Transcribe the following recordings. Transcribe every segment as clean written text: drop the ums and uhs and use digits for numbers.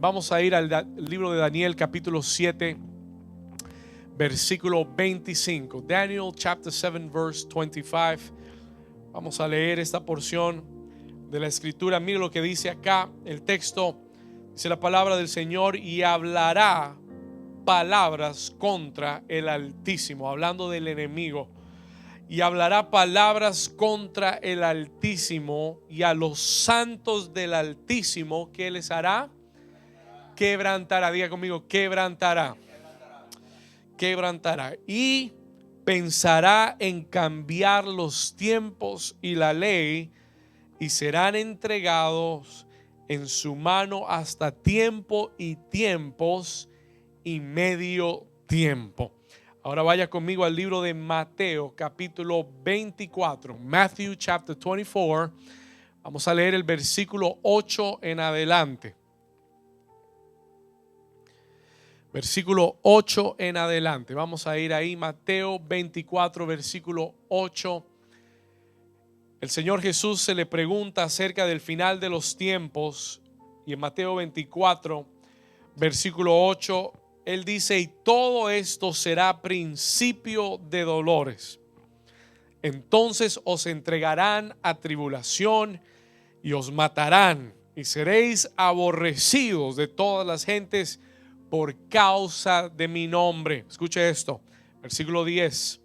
Vamos a ir al libro de Daniel capítulo 7 versículo 25. Daniel chapter 7 verse 25. Vamos a leer esta porción de la escritura. Mire lo que dice acá el texto. Dice la palabra del Señor: y hablará palabras contra el Altísimo, hablando del enemigo. Y hablará palabras contra el Altísimo y a los santos del Altísimo. ¿Qué les hará? Quebrantará. Diga conmigo: quebrantará. Quebrantará. Y pensará en cambiar los tiempos y la ley, y serán entregados en su mano hasta tiempo y tiempos y medio tiempo. Ahora vaya conmigo al libro de Mateo capítulo 24. Matthew chapter 24. Vamos a leer el versículo 8 en adelante. Versículo 8 en adelante. Vamos a ir ahí. Mateo 24 versículo 8. El Señor Jesús se le pregunta acerca del final de los tiempos. Y en Mateo 24 versículo 8 Él dice: y todo esto será principio de dolores. Entonces os entregarán a tribulación y os matarán, y seréis aborrecidos de todas las gentes por causa de mi nombre. Escuche esto, versículo 10.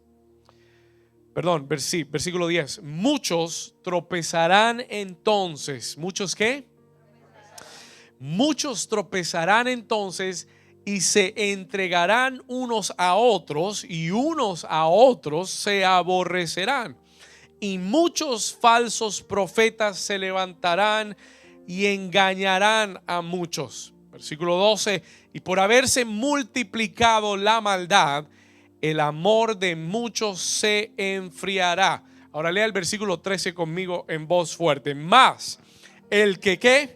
Versículo 10. Muchos tropezarán entonces. ¿Muchos qué? Muchos tropezarán entonces y se entregarán unos a otros, y unos a otros se aborrecerán. Y muchos falsos profetas se levantarán y engañarán a muchos. Versículo 12. Y por haberse multiplicado la maldad, el amor de muchos se enfriará. Ahora lea el versículo 13 conmigo en voz fuerte. Más el que ¿qué?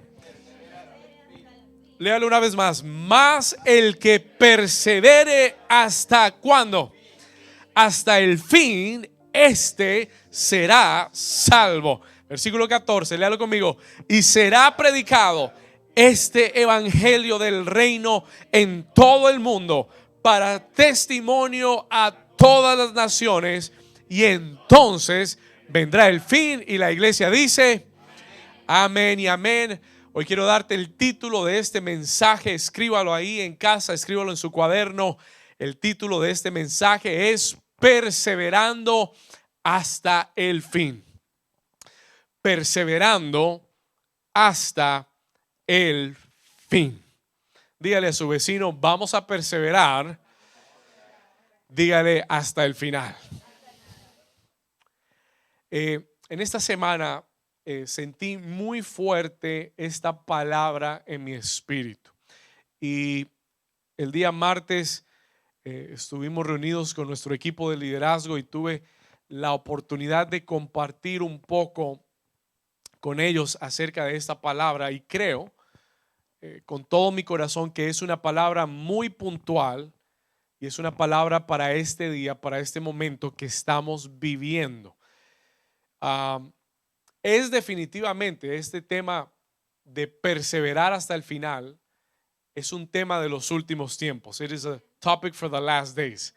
Léalo una vez más. Más el que persevere hasta ¿cuándo? Hasta el fin, este será salvo. Versículo 14, léalo conmigo. Y será predicado este evangelio del reino en todo el mundo para testimonio a todas las naciones, y entonces vendrá el fin. Y la iglesia dice amén y amén. Hoy quiero darte el título de este mensaje. Escríbalo ahí en casa, escríbalo en su cuaderno. El título de este mensaje es Perseverando hasta el fin. Perseverando hasta el fin. Dígale a su vecino: vamos a perseverar. Dígale: hasta el final. En esta semana sentí muy fuerte esta palabra en mi espíritu. Y el día martes estuvimos reunidos con nuestro equipo de liderazgo y tuve la oportunidad de compartir un poco con ellos acerca de esta palabra, y creo con todo mi corazón que es una palabra muy puntual y es una palabra para este día, para este momento que estamos viviendo. Es definitivamente este tema de perseverar hasta el final. Es un tema de los últimos tiempos. It is a topic for the last days.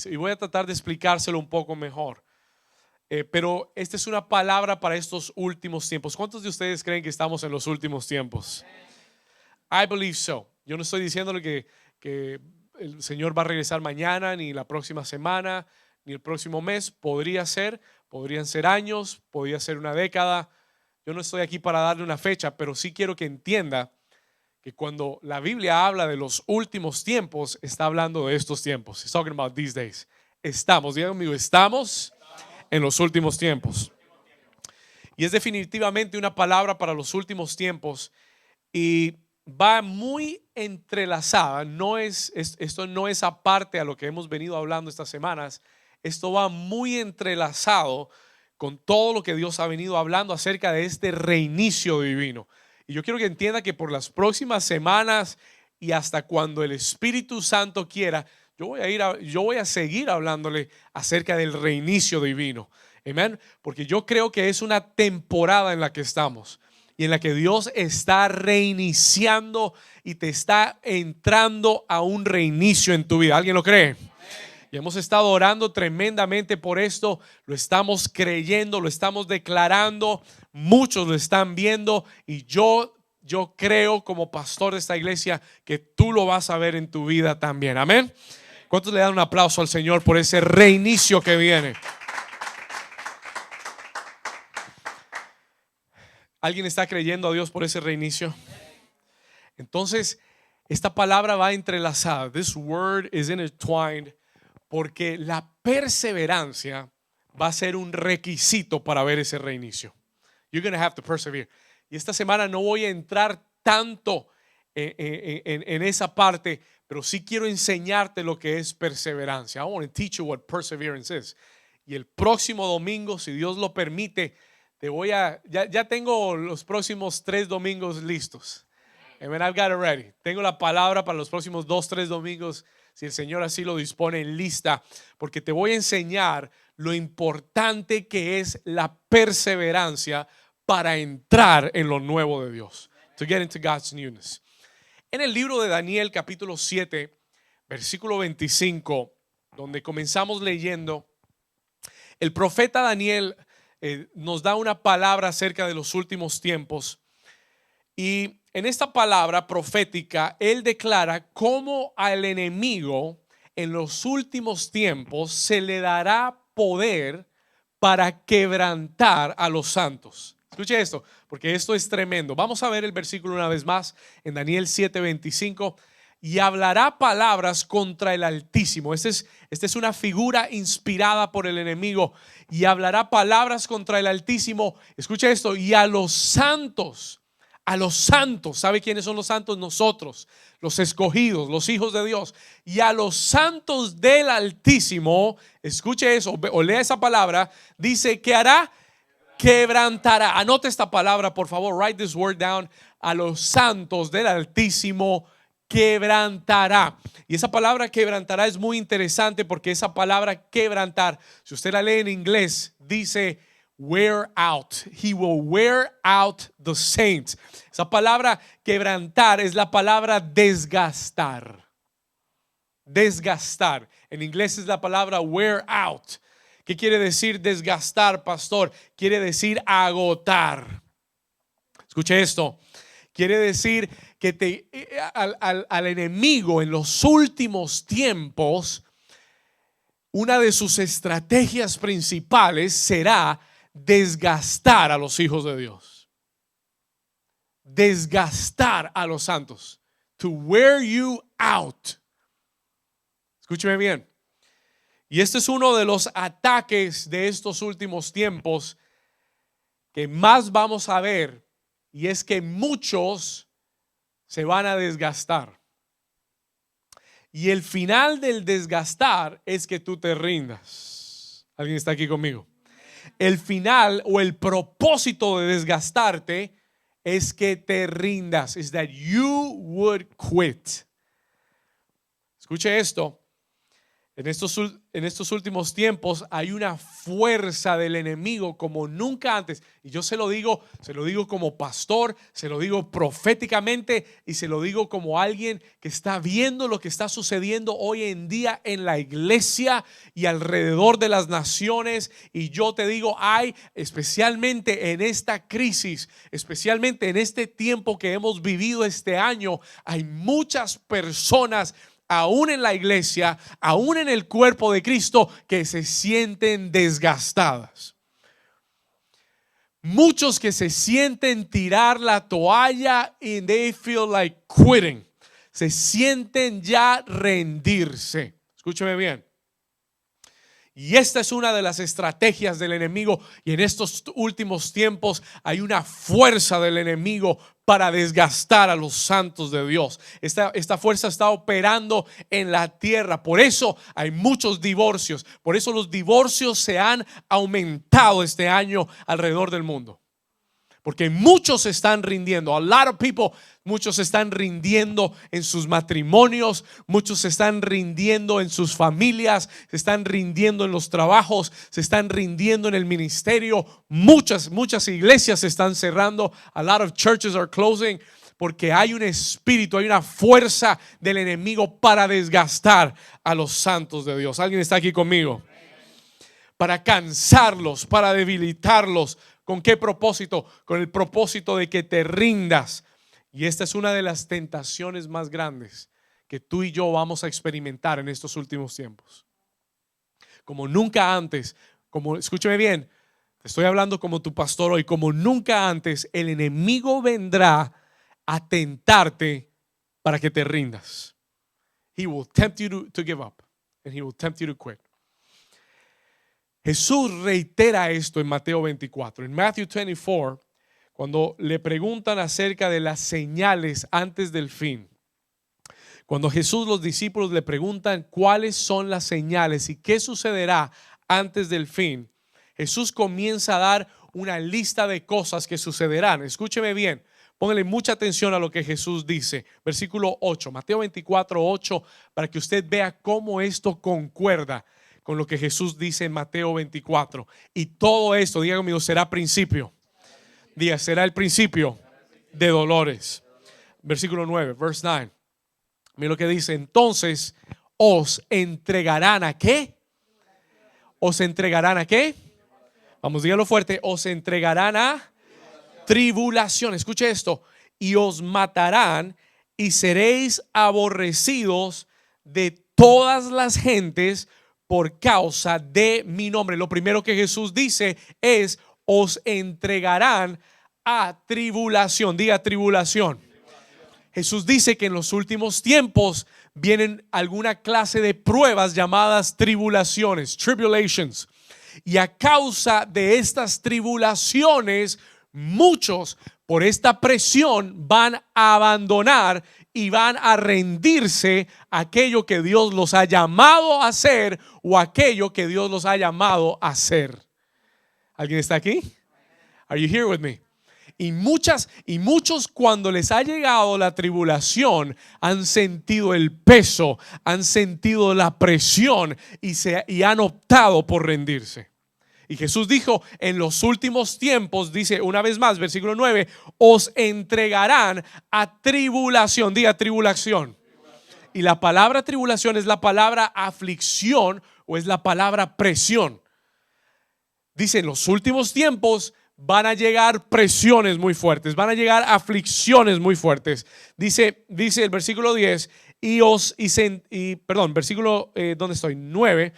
Y voy a tratar de explicárselo un poco mejor. Pero esta es una palabra para estos últimos tiempos. ¿Cuántos de ustedes creen que estamos en los últimos tiempos? I believe so. Yo no estoy diciéndole que el Señor va a regresar mañana, ni la próxima semana, ni el próximo mes. Podrían ser años, podría ser una década. Yo no estoy aquí para darle una fecha, pero sí quiero que entienda que cuando la Biblia habla de los últimos tiempos, está hablando de estos tiempos. It's talking about these days. Digan conmigo, estamos en los últimos tiempos. Y es definitivamente una palabra para los últimos tiempos, y va muy entrelazada. Esto no es aparte a lo que hemos venido hablando estas semanas. Esto va muy entrelazado con todo lo que Dios ha venido hablando acerca de este reinicio divino. Y yo quiero que entienda que por las próximas semanas y hasta cuando el Espíritu Santo quiera, yo voy a seguir hablándole acerca del reinicio divino. Amén. Porque yo creo que es una temporada en la que estamos. y en la que Dios está reiniciando y te está entrando a un reinicio en tu vida. ¿Alguien lo cree? Y hemos estado orando tremendamente por esto, lo estamos creyendo, lo estamos declarando, muchos lo están viendo y yo creo como pastor de esta iglesia que tú lo vas a ver en tu vida también. Amén. ¿Cuántos le dan un aplauso al Señor por ese reinicio que viene? ¿Alguien está creyendo a Dios por ese reinicio? Entonces, esta palabra va entrelazada. This word is intertwined. Porque la perseverancia va a ser un requisito para ver ese reinicio. You're going to have to persevere. Y esta semana no voy a entrar tanto en esa parte, pero sí quiero enseñarte lo que es perseverancia. I want to teach you what perseverance is. Y el próximo domingo, si Dios lo permite, ya tengo los próximos 3 domingos listos. Amen, I've got it ready. Tengo la palabra para los próximos 2-3 domingos, si el Señor así lo dispone, lista, porque te voy a enseñar lo importante que es la perseverancia para entrar en lo nuevo de Dios. To get into God's newness. En el libro de Daniel, capítulo 7, versículo 25, donde comenzamos leyendo, el profeta Daniel nos da una palabra acerca de los últimos tiempos. Y en esta palabra profética, él declara cómo al enemigo en los últimos tiempos se le dará poder para quebrantar a los santos. Escuche esto, porque esto es tremendo. Vamos a ver el versículo una vez más en Daniel 7:25. Y hablará palabras contra el Altísimo. Esta es una figura inspirada por el enemigo. Y hablará palabras contra el Altísimo. Escucha esto. Y a los santos. A los santos, ¿sabe quiénes son los santos? Nosotros, los escogidos, los hijos de Dios. Y a los santos del Altísimo, escuche eso o lea esa palabra, dice que hará, quebrantará. Anote esta palabra, por favor, write this word down. A los santos del Altísimo quebrantará. Y esa palabra quebrantará es muy interesante porque esa palabra quebrantar, si usted la lee en inglés, dice wear out. He will wear out the saints. Esa palabra quebrantar es la palabra desgastar. Desgastar. En inglés es la palabra wear out. ¿Qué quiere decir desgastar, pastor? Quiere decir agotar. Escuche esto. Quiere decir que al enemigo en los últimos tiempos, una de sus estrategias principales será desgastar a los hijos de Dios, desgastar a los santos, to wear you out. Escúcheme bien. Y este es uno de los ataques de estos últimos tiempos que más vamos a ver, y es que muchos se van a desgastar. Y el final del desgastar es que tú te rindas. ¿Alguien está aquí conmigo? El final o el propósito de desgastarte es que te rindas. Is that you would quit. Escuche esto. En estos últimos tiempos hay una fuerza del enemigo como nunca antes. Y yo se lo digo como pastor, se lo digo proféticamente y se lo digo como alguien que está viendo lo que está sucediendo hoy en día en la iglesia y alrededor de las naciones. Y yo te digo, hay especialmente en esta crisis, especialmente en este tiempo que hemos vivido este año, hay muchas personas aún en la iglesia, aún en el cuerpo de Cristo, que se sienten desgastadas. Muchos que se sienten tirar la toalla and they feel like quitting. Se sienten ya rendirse. Escúcheme bien. Y esta es una de las estrategias del enemigo. Y en estos últimos tiempos hay una fuerza del enemigo para desgastar a los santos de Dios. Esta fuerza está operando en la tierra. Por eso hay muchos divorcios. Por eso los divorcios se han aumentado este año alrededor del mundo. Porque muchos se están rindiendo. A lot of people, muchos se están rindiendo en sus matrimonios, muchos se están rindiendo en sus familias, se están rindiendo en los trabajos, se están rindiendo en el ministerio. Muchas iglesias se están cerrando. A lot of churches are closing. Porque hay un espíritu, hay una fuerza del enemigo para desgastar a los santos de Dios. ¿Alguien está aquí conmigo? Para cansarlos, para debilitarlos. ¿Con qué propósito? Con el propósito de que te rindas. Y esta es una de las tentaciones más grandes que tú y yo vamos a experimentar en estos últimos tiempos. Como nunca antes, escúchame bien, te estoy hablando como tu pastor hoy, como nunca antes el enemigo vendrá a tentarte para que te rindas. He will tempt you to give up, and he will tempt you to quit. Jesús reitera esto en Mateo 24. En Matthew 24, cuando le preguntan acerca de las señales antes del fin, cuando Jesús, los discípulos le preguntan cuáles son las señales y qué sucederá antes del fin, Jesús comienza a dar una lista de cosas que sucederán. Escúcheme bien. Póngale mucha atención a lo que Jesús dice. Versículo 8, Mateo 24, 8, para que usted vea cómo esto concuerda con lo que Jesús dice en Mateo 24. Y todo esto, diga conmigo, será principio. Diga, será el principio de dolores. Versículo 9, verse 9. Mira lo que dice. Entonces os entregarán ¿a qué? Os entregarán ¿a qué? Vamos, dígalo fuerte. Os entregarán a tribulación. Escuche esto. Y os matarán y seréis aborrecidos de todas las gentes por causa de mi nombre. Lo primero que Jesús dice es: os entregarán a tribulación. Diga tribulación. Jesús dice que en los últimos tiempos vienen alguna clase de pruebas llamadas tribulaciones, tribulations. Y a causa de estas tribulaciones, muchos por esta presión van a abandonar y van a rendirse a aquello que Dios los ha llamado a hacer o aquello que Dios los ha llamado a hacer. ¿Alguien está aquí? Are you here with me? Y muchos cuando les ha llegado la tribulación han sentido el peso, han sentido la presión y han optado por rendirse. Y Jesús dijo: en los últimos tiempos, dice una vez más, versículo 9, os entregarán a tribulación. Diga tribulación. Y la palabra tribulación es la palabra aflicción o es la palabra presión. Dice: en los últimos tiempos van a llegar presiones muy fuertes, van a llegar aflicciones muy fuertes. Dice el versículo 10, versículo, ¿dónde estoy? 9.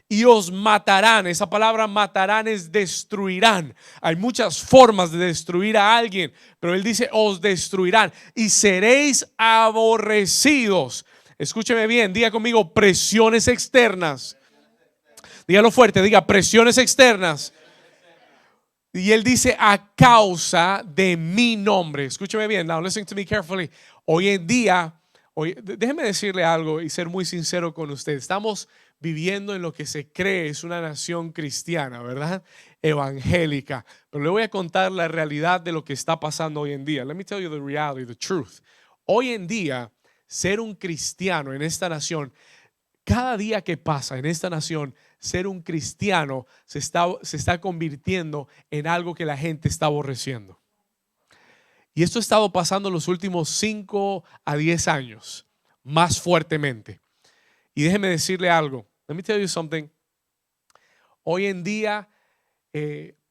Y os matarán. Esa palabra matarán es destruirán. Hay muchas formas de destruir a alguien, pero él dice: os destruirán y seréis aborrecidos. Escúcheme bien, diga conmigo: presiones externas. Dígalo fuerte, diga presiones externas. Y él dice: a causa de mi nombre. Escúcheme bien, now listen to me carefully. Hoy en día, déjeme decirle algo y ser muy sincero con usted. Estamos viviendo en lo que se cree es una nación cristiana, ¿verdad? Evangélica. Pero le voy a contar la realidad de lo que está pasando hoy en día. Let me tell you the reality, the truth. Hoy en día, ser un cristiano en esta nación, cada día que pasa en esta nación, ser un cristiano se está convirtiendo en algo que la gente está aborreciendo. Y esto ha estado pasando los últimos 5 a 10 años, más fuertemente. Y déjeme decirle algo. Let me tell you something. Hoy en día,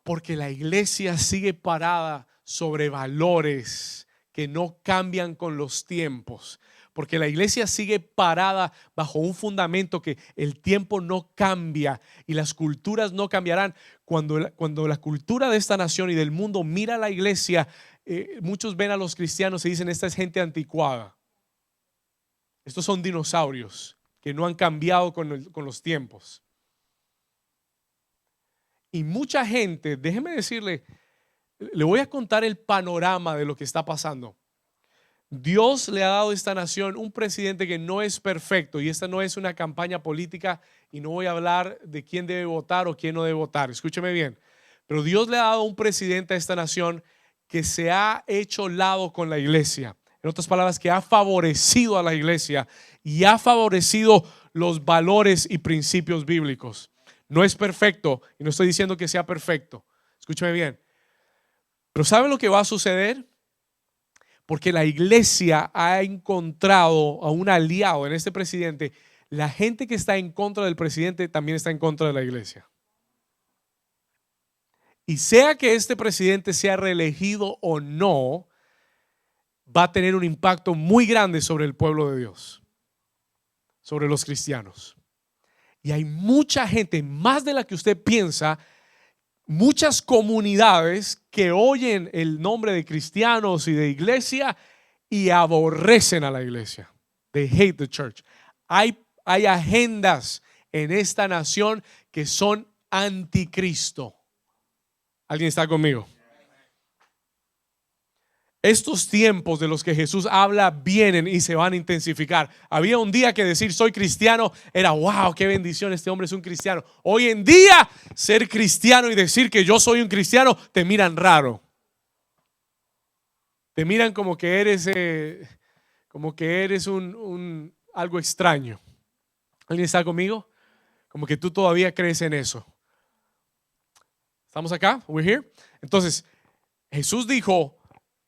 porque la iglesia sigue parada sobre valores que no cambian con los tiempos, porque la iglesia sigue parada bajo un fundamento que el tiempo no cambia y las culturas no cambiarán. Cuando la cultura de esta nación y del mundo mira a la iglesia, muchos ven a los cristianos y dicen: esta es gente anticuada, estos son dinosaurios que no han cambiado con los tiempos. Y mucha gente, déjeme decirle, le voy a contar el panorama de lo que está pasando. Dios le ha dado a esta nación un presidente que no es perfecto, y esta no es una campaña política y no voy a hablar de quién debe votar o quién no debe votar. Escúcheme bien, pero Dios le ha dado un presidente a esta nación que se ha hecho lado con la iglesia. En otras palabras, que ha favorecido a la iglesia y ha favorecido los valores y principios bíblicos. No es perfecto y no estoy diciendo que sea perfecto. Escúchame bien. Pero ¿sabe lo que va a suceder? Porque la iglesia ha encontrado a un aliado en este presidente. La gente que está en contra del presidente también está en contra de la iglesia. Y sea que este presidente sea reelegido o no, va a tener un impacto muy grande sobre el pueblo de Dios, sobre los cristianos. Y hay mucha gente, más de la que usted piensa, muchas comunidades que oyen el nombre de cristianos y de iglesia y aborrecen a la iglesia. They hate the church. Hay agendas en esta nación que son anticristo. ¿Alguien está conmigo? Estos tiempos de los que Jesús habla vienen y se van a intensificar. Había un día que decir soy cristiano era wow, qué bendición, este hombre es un cristiano. Hoy en día ser cristiano y decir que yo soy un cristiano te miran raro. Te miran como que eres algo extraño. ¿Alguien está conmigo? Como que tú todavía crees en eso. ¿Estamos acá? We're here. Entonces Jesús dijo: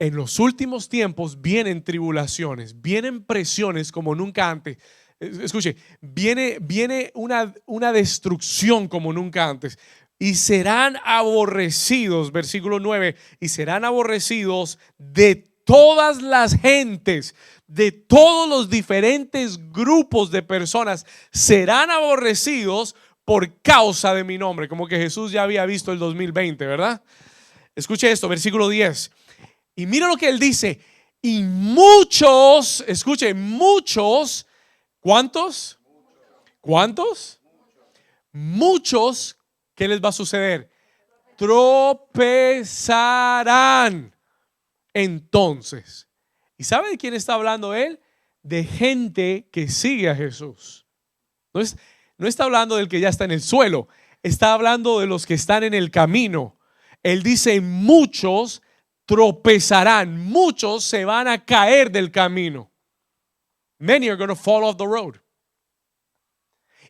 en los últimos tiempos vienen tribulaciones, vienen presiones como nunca antes. Escuche, viene una destrucción como nunca antes. Y serán aborrecidos, versículo 9, y serán aborrecidos de todas las gentes, de todos los diferentes grupos de personas, serán aborrecidos por causa de mi nombre. Como que Jesús ya había visto el 2020, ¿verdad? Escuche esto, versículo 10. Y mira lo que él dice. Y muchos, escuche, muchos, ¿cuántos? ¿Cuántos? Muchos, ¿qué les va a suceder? Tropezarán. Entonces, ¿y sabe de quién está hablando él? De gente que sigue a Jesús. No está hablando del que ya está en el suelo, está hablando de los que están en el camino. Él dice: muchos tropezarán, muchos se van a caer del camino. Many are going to fall off the road.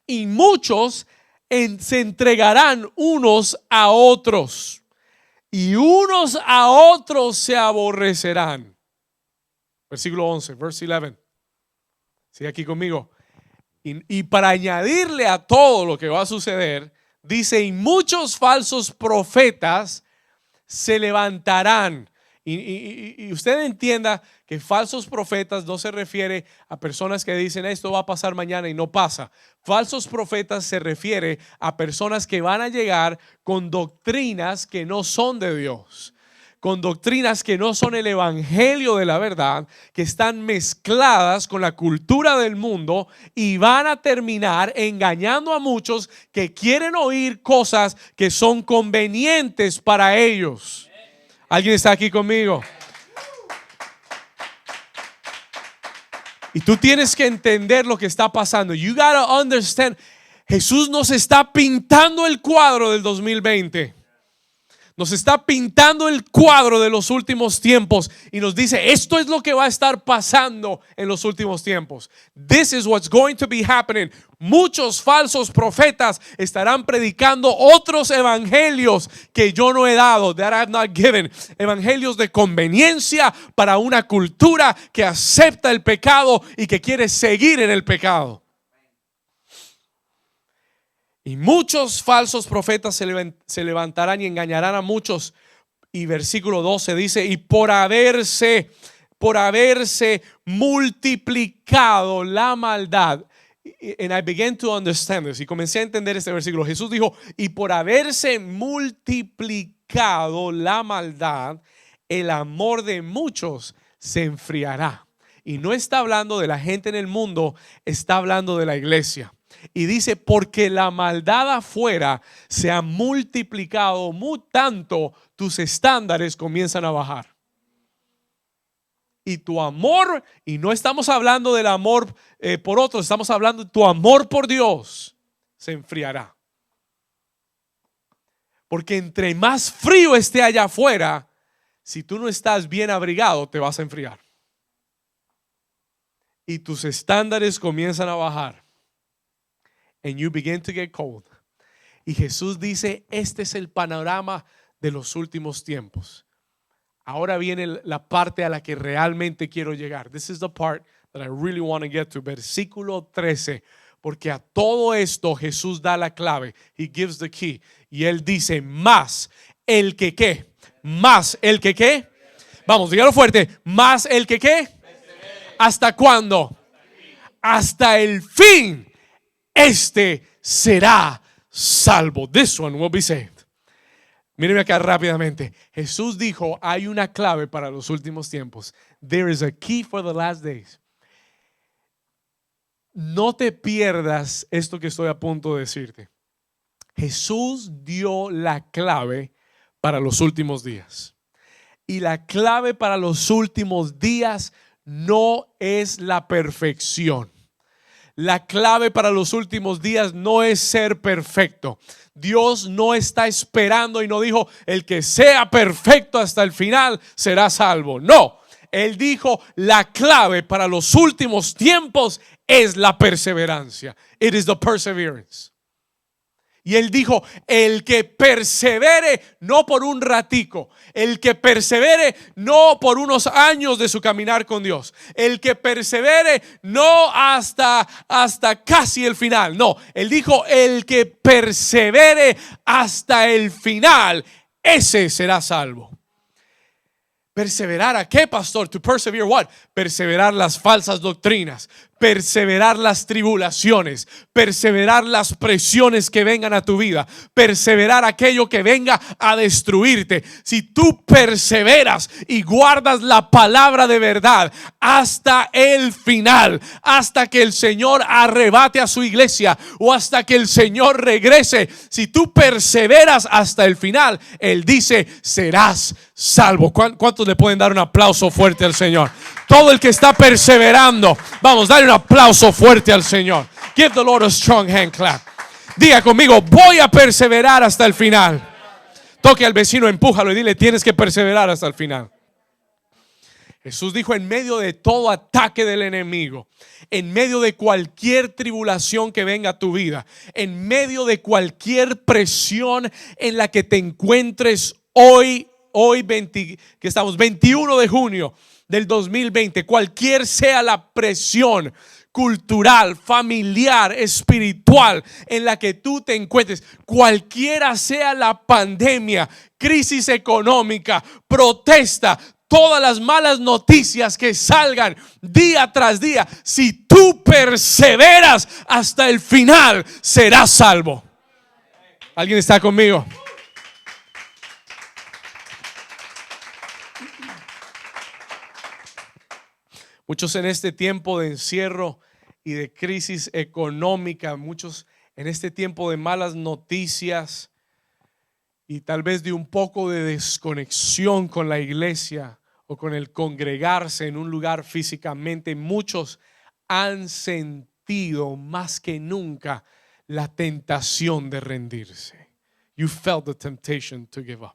Y muchos se entregarán unos a otros, y unos a otros se aborrecerán. Versículo 11, verse 11. Sigue aquí conmigo. Y para añadirle a todo lo que va a suceder, dice: y muchos falsos profetas se levantarán. Y usted entienda que falsos profetas no se refiere a personas que dicen esto va a pasar mañana y no pasa. Falsos profetas se refiere a personas que van a llegar con doctrinas que no son de Dios, con doctrinas que no son el evangelio de la verdad, que están mezcladas con la cultura del mundo y van a terminar engañando a muchos que quieren oír cosas que son convenientes para ellos. ¿Alguien está aquí conmigo? Y tú tienes que entender lo que está pasando. You gotta understand. Jesús nos está pintando el cuadro del 2020. Nos está pintando el cuadro de los últimos tiempos y nos dice: esto es lo que va a estar pasando en los últimos tiempos. This is what's going to be happening. Muchos falsos profetas estarán predicando otros evangelios que yo no he dado, that I have not given. Evangelios de conveniencia para una cultura que acepta el pecado y que quiere seguir en el pecado. Y muchos falsos profetas se levantarán y engañarán a muchos. Y versículo 12 dice: y por haberse multiplicado la maldad. And I began to understand this. Y comencé a entender este versículo. Jesús dijo: y por haberse multiplicado la maldad, el amor de muchos se enfriará. Y no está hablando de la gente en el mundo, está hablando de la iglesia. Y dice: porque la maldad afuera se ha multiplicado tanto, tus estándares comienzan a bajar. Y tu amor, y no estamos hablando del amor por otros, estamos hablando de tu amor por Dios, se enfriará. Porque entre más frío esté allá afuera, Si tú no estás bien abrigado, te vas a enfriar. Y tus estándares comienzan a bajar. And you begin to get cold. Y Jesús dice, este es el panorama de los últimos tiempos. Ahora viene la parte a la que realmente quiero llegar. This is the part that I really want to get to. Versículo 13. Porque a todo esto Jesús da la clave. He gives the key. Y él dice, más el que qué. Más el que qué. Vamos, dígalo fuerte. Más el que qué. ¿Hasta cuándo? Hasta el fin. Este será salvo. This one will be saved. Mírenme acá rápidamente. Jesús dijo, hay una clave para los últimos tiempos. There is a key for the last days. No te pierdas esto que estoy a punto de decirte. Jesús dio la clave para los últimos días. Y la clave para los últimos días no es la perfección. La clave para los últimos días no es ser perfecto. Dios no está esperando y no dijo, el que sea perfecto hasta el final será salvo. No, Él dijo, la clave para los últimos tiempos es la perseverancia. It is the perseverance. Y él dijo, el que persevere no por un ratico, el que persevere no por unos años de su caminar con Dios, el que persevere no hasta casi el final. No, él dijo, el que persevere hasta el final, ese será salvo. ¿Perseverar a qué, pastor? To persevere what? Perseverar las falsas doctrinas, perseverar las tribulaciones, perseverar las presiones que vengan a tu vida, perseverar aquello que venga a destruirte. Si tú perseveras y guardas la palabra de verdad hasta el final, hasta que el Señor arrebate a su iglesia o hasta que el Señor regrese, si tú perseveras hasta el final, Él dice, serás salvo. ¿Cuántos le pueden dar un aplauso fuerte al Señor? Todo el que está perseverando, vamos, dale un aplauso fuerte al Señor. Give the Lord a strong hand clap. Diga conmigo, voy a perseverar hasta el final. Toque al vecino, empújalo y dile, tienes que perseverar hasta el final. Jesús dijo, en medio de todo ataque del enemigo, en medio de cualquier tribulación que venga a tu vida, en medio de cualquier presión en la que te encuentres hoy 21 de junio del 2020, cualquier sea la presión cultural, familiar, espiritual en la que tú te encuentres, cualquiera sea la pandemia, crisis económica, protesta, todas las malas noticias que salgan día tras día, si tú perseveras hasta el final, serás salvo. ¿Alguien está conmigo? Muchos en este tiempo de encierro y de crisis económica, muchos en este tiempo de malas noticias y tal vez de un poco de desconexión con la iglesia o con el congregarse en un lugar físicamente, muchos han sentido más que nunca la tentación de rendirse. You felt the temptation to give up.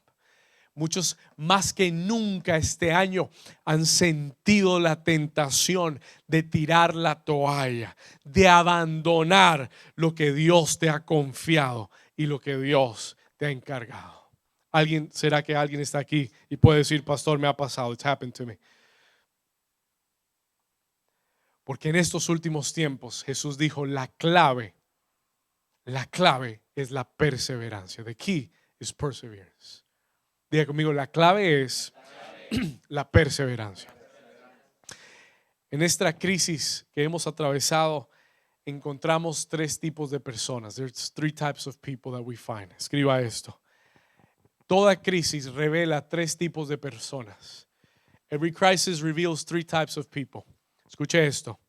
Muchos más que nunca este año han sentido la tentación de tirar la toalla, de abandonar lo que Dios te ha confiado y lo que Dios te ha encargado. ¿Será que alguien está aquí y puede decir, pastor, me ha pasado? It's happened to me. Porque en estos últimos tiempos Jesús dijo, la clave es la perseverancia. The key is perseverance. Diga conmigo, la clave es la perseverancia. En esta crisis que hemos atravesado, encontramos tres tipos de personas. There's three types of people that we find. Escriba esto. Toda crisis revela tres tipos de personas. Every crisis reveals three types of people. Escuche esto.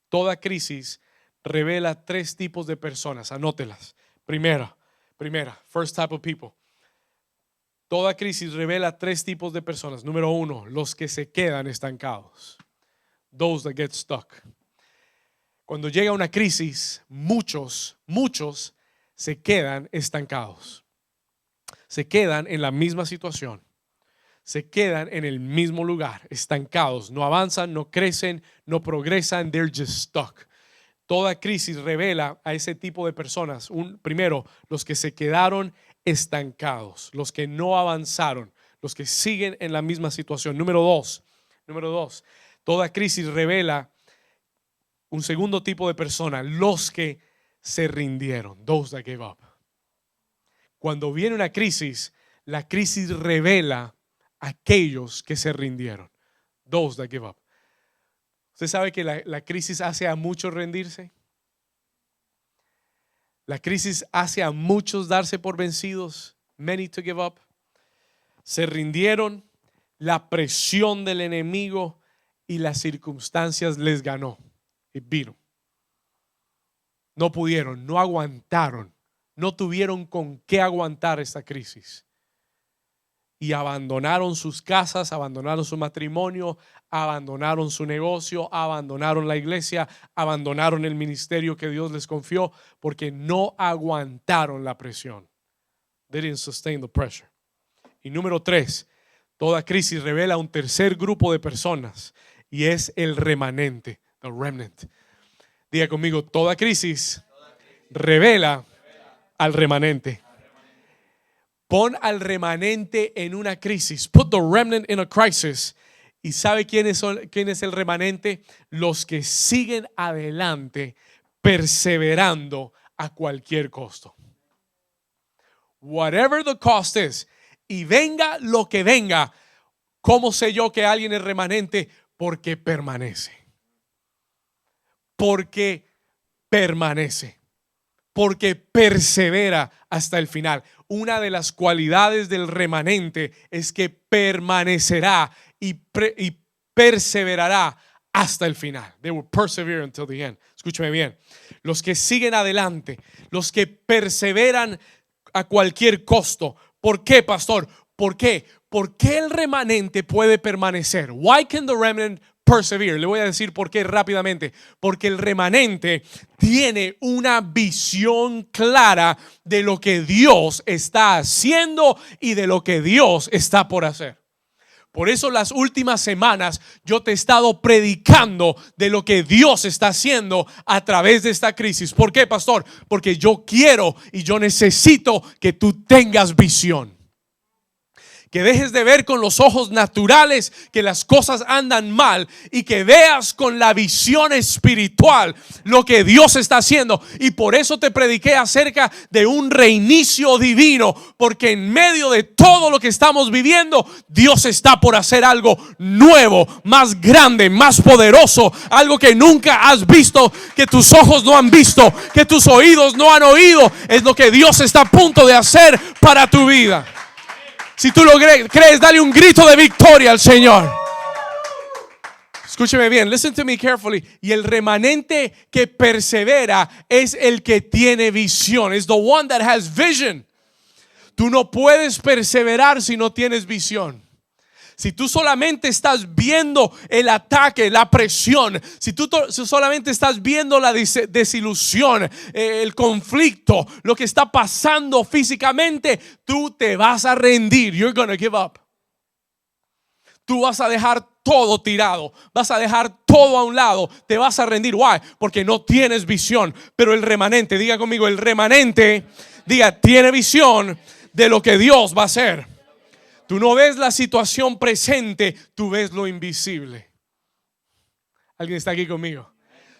Toda crisis revela tres tipos de personas. Anótelas. Primera, first type of people. Toda crisis revela tres tipos de personas. Número uno, los que se quedan estancados. Those that get stuck. Cuando llega una crisis, muchos se quedan estancados. Se quedan en la misma situación. se quedan en el mismo lugar, estancados, no avanzan, no crecen, no progresan, they're just stuck. Toda crisis revela a ese tipo de personas. Primero, los que se quedaron estancados, los que no avanzaron, los que siguen en la misma situación. Número dos, toda crisis revela un segundo tipo de persona, los que se rindieron, those that gave up. Cuando viene una crisis, la crisis revela a aquellos que se rindieron, those that give up. ¿Usted sabe que la crisis hace a muchos rendirse? La crisis hace a muchos darse por vencidos, many to give up. Se rindieron, la presión del enemigo y las circunstancias les ganó. It beat them. No pudieron, no aguantaron, no tuvieron con qué aguantar esta crisis. Y abandonaron sus casas, abandonaron su matrimonio, abandonaron su negocio, abandonaron la iglesia, abandonaron el ministerio que Dios les confió porque no aguantaron la presión. They didn't sustain the pressure. Y número 3, toda crisis revela un tercer grupo de personas y es el remanente, the remnant. Diga conmigo, toda crisis revela al remanente. Pon al remanente en una crisis. Put the remnant in a crisis. ¿Y sabe quién es el remanente? Los que siguen adelante, perseverando a cualquier costo. Whatever the cost is. Y venga lo que venga. ¿Cómo sé yo que alguien es remanente? Porque permanece. Porque permanece. Porque persevera hasta el final. Una de las cualidades del remanente es que permanecerá y perseverará hasta el final. They will persevere until the end. Escúchame bien. Los que siguen adelante, los que perseveran a cualquier costo. ¿Por qué, pastor? ¿Por qué? ¿Por qué el remanente puede permanecer? Why can the remnant persevere? Le voy a decir por qué rápidamente. Porque el remanente tiene una visión clara de lo que Dios está haciendo y de lo que Dios está por hacer. Por eso las últimas semanas yo te he estado predicando de lo que Dios está haciendo a través de esta crisis. ¿Por qué, pastor? Porque yo quiero y yo necesito que tú tengas visión. Que dejes de ver con los ojos naturales que las cosas andan mal y que veas con la visión espiritual lo que Dios está haciendo. Y por eso te prediqué acerca de un reinicio divino, porque en medio de todo lo que estamos viviendo, Dios está por hacer algo nuevo, más grande, más poderoso, algo que nunca has visto, que tus ojos no han visto, que tus oídos no han oído. Es lo que Dios está a punto de hacer para tu vida. Si tú lo crees, dale un grito de victoria al Señor. Escúcheme bien, listen to me carefully. Y el remanente que persevera es el que tiene visión. Es the one that has vision. Tú no puedes perseverar si no tienes visión. Si tú solamente estás viendo el ataque, la presión, si tú solamente estás viendo la desilusión, el conflicto, lo que está pasando físicamente, tú te vas a rendir. You're gonna give up. Tú vas a dejar todo tirado, vas a dejar todo a un lado, te vas a rendir. Why? Porque no tienes visión. Pero el remanente, diga conmigo, el remanente, diga, tiene visión de lo que Dios va a hacer. Tú no ves la situación presente, tú ves lo invisible. ¿Alguien está aquí conmigo?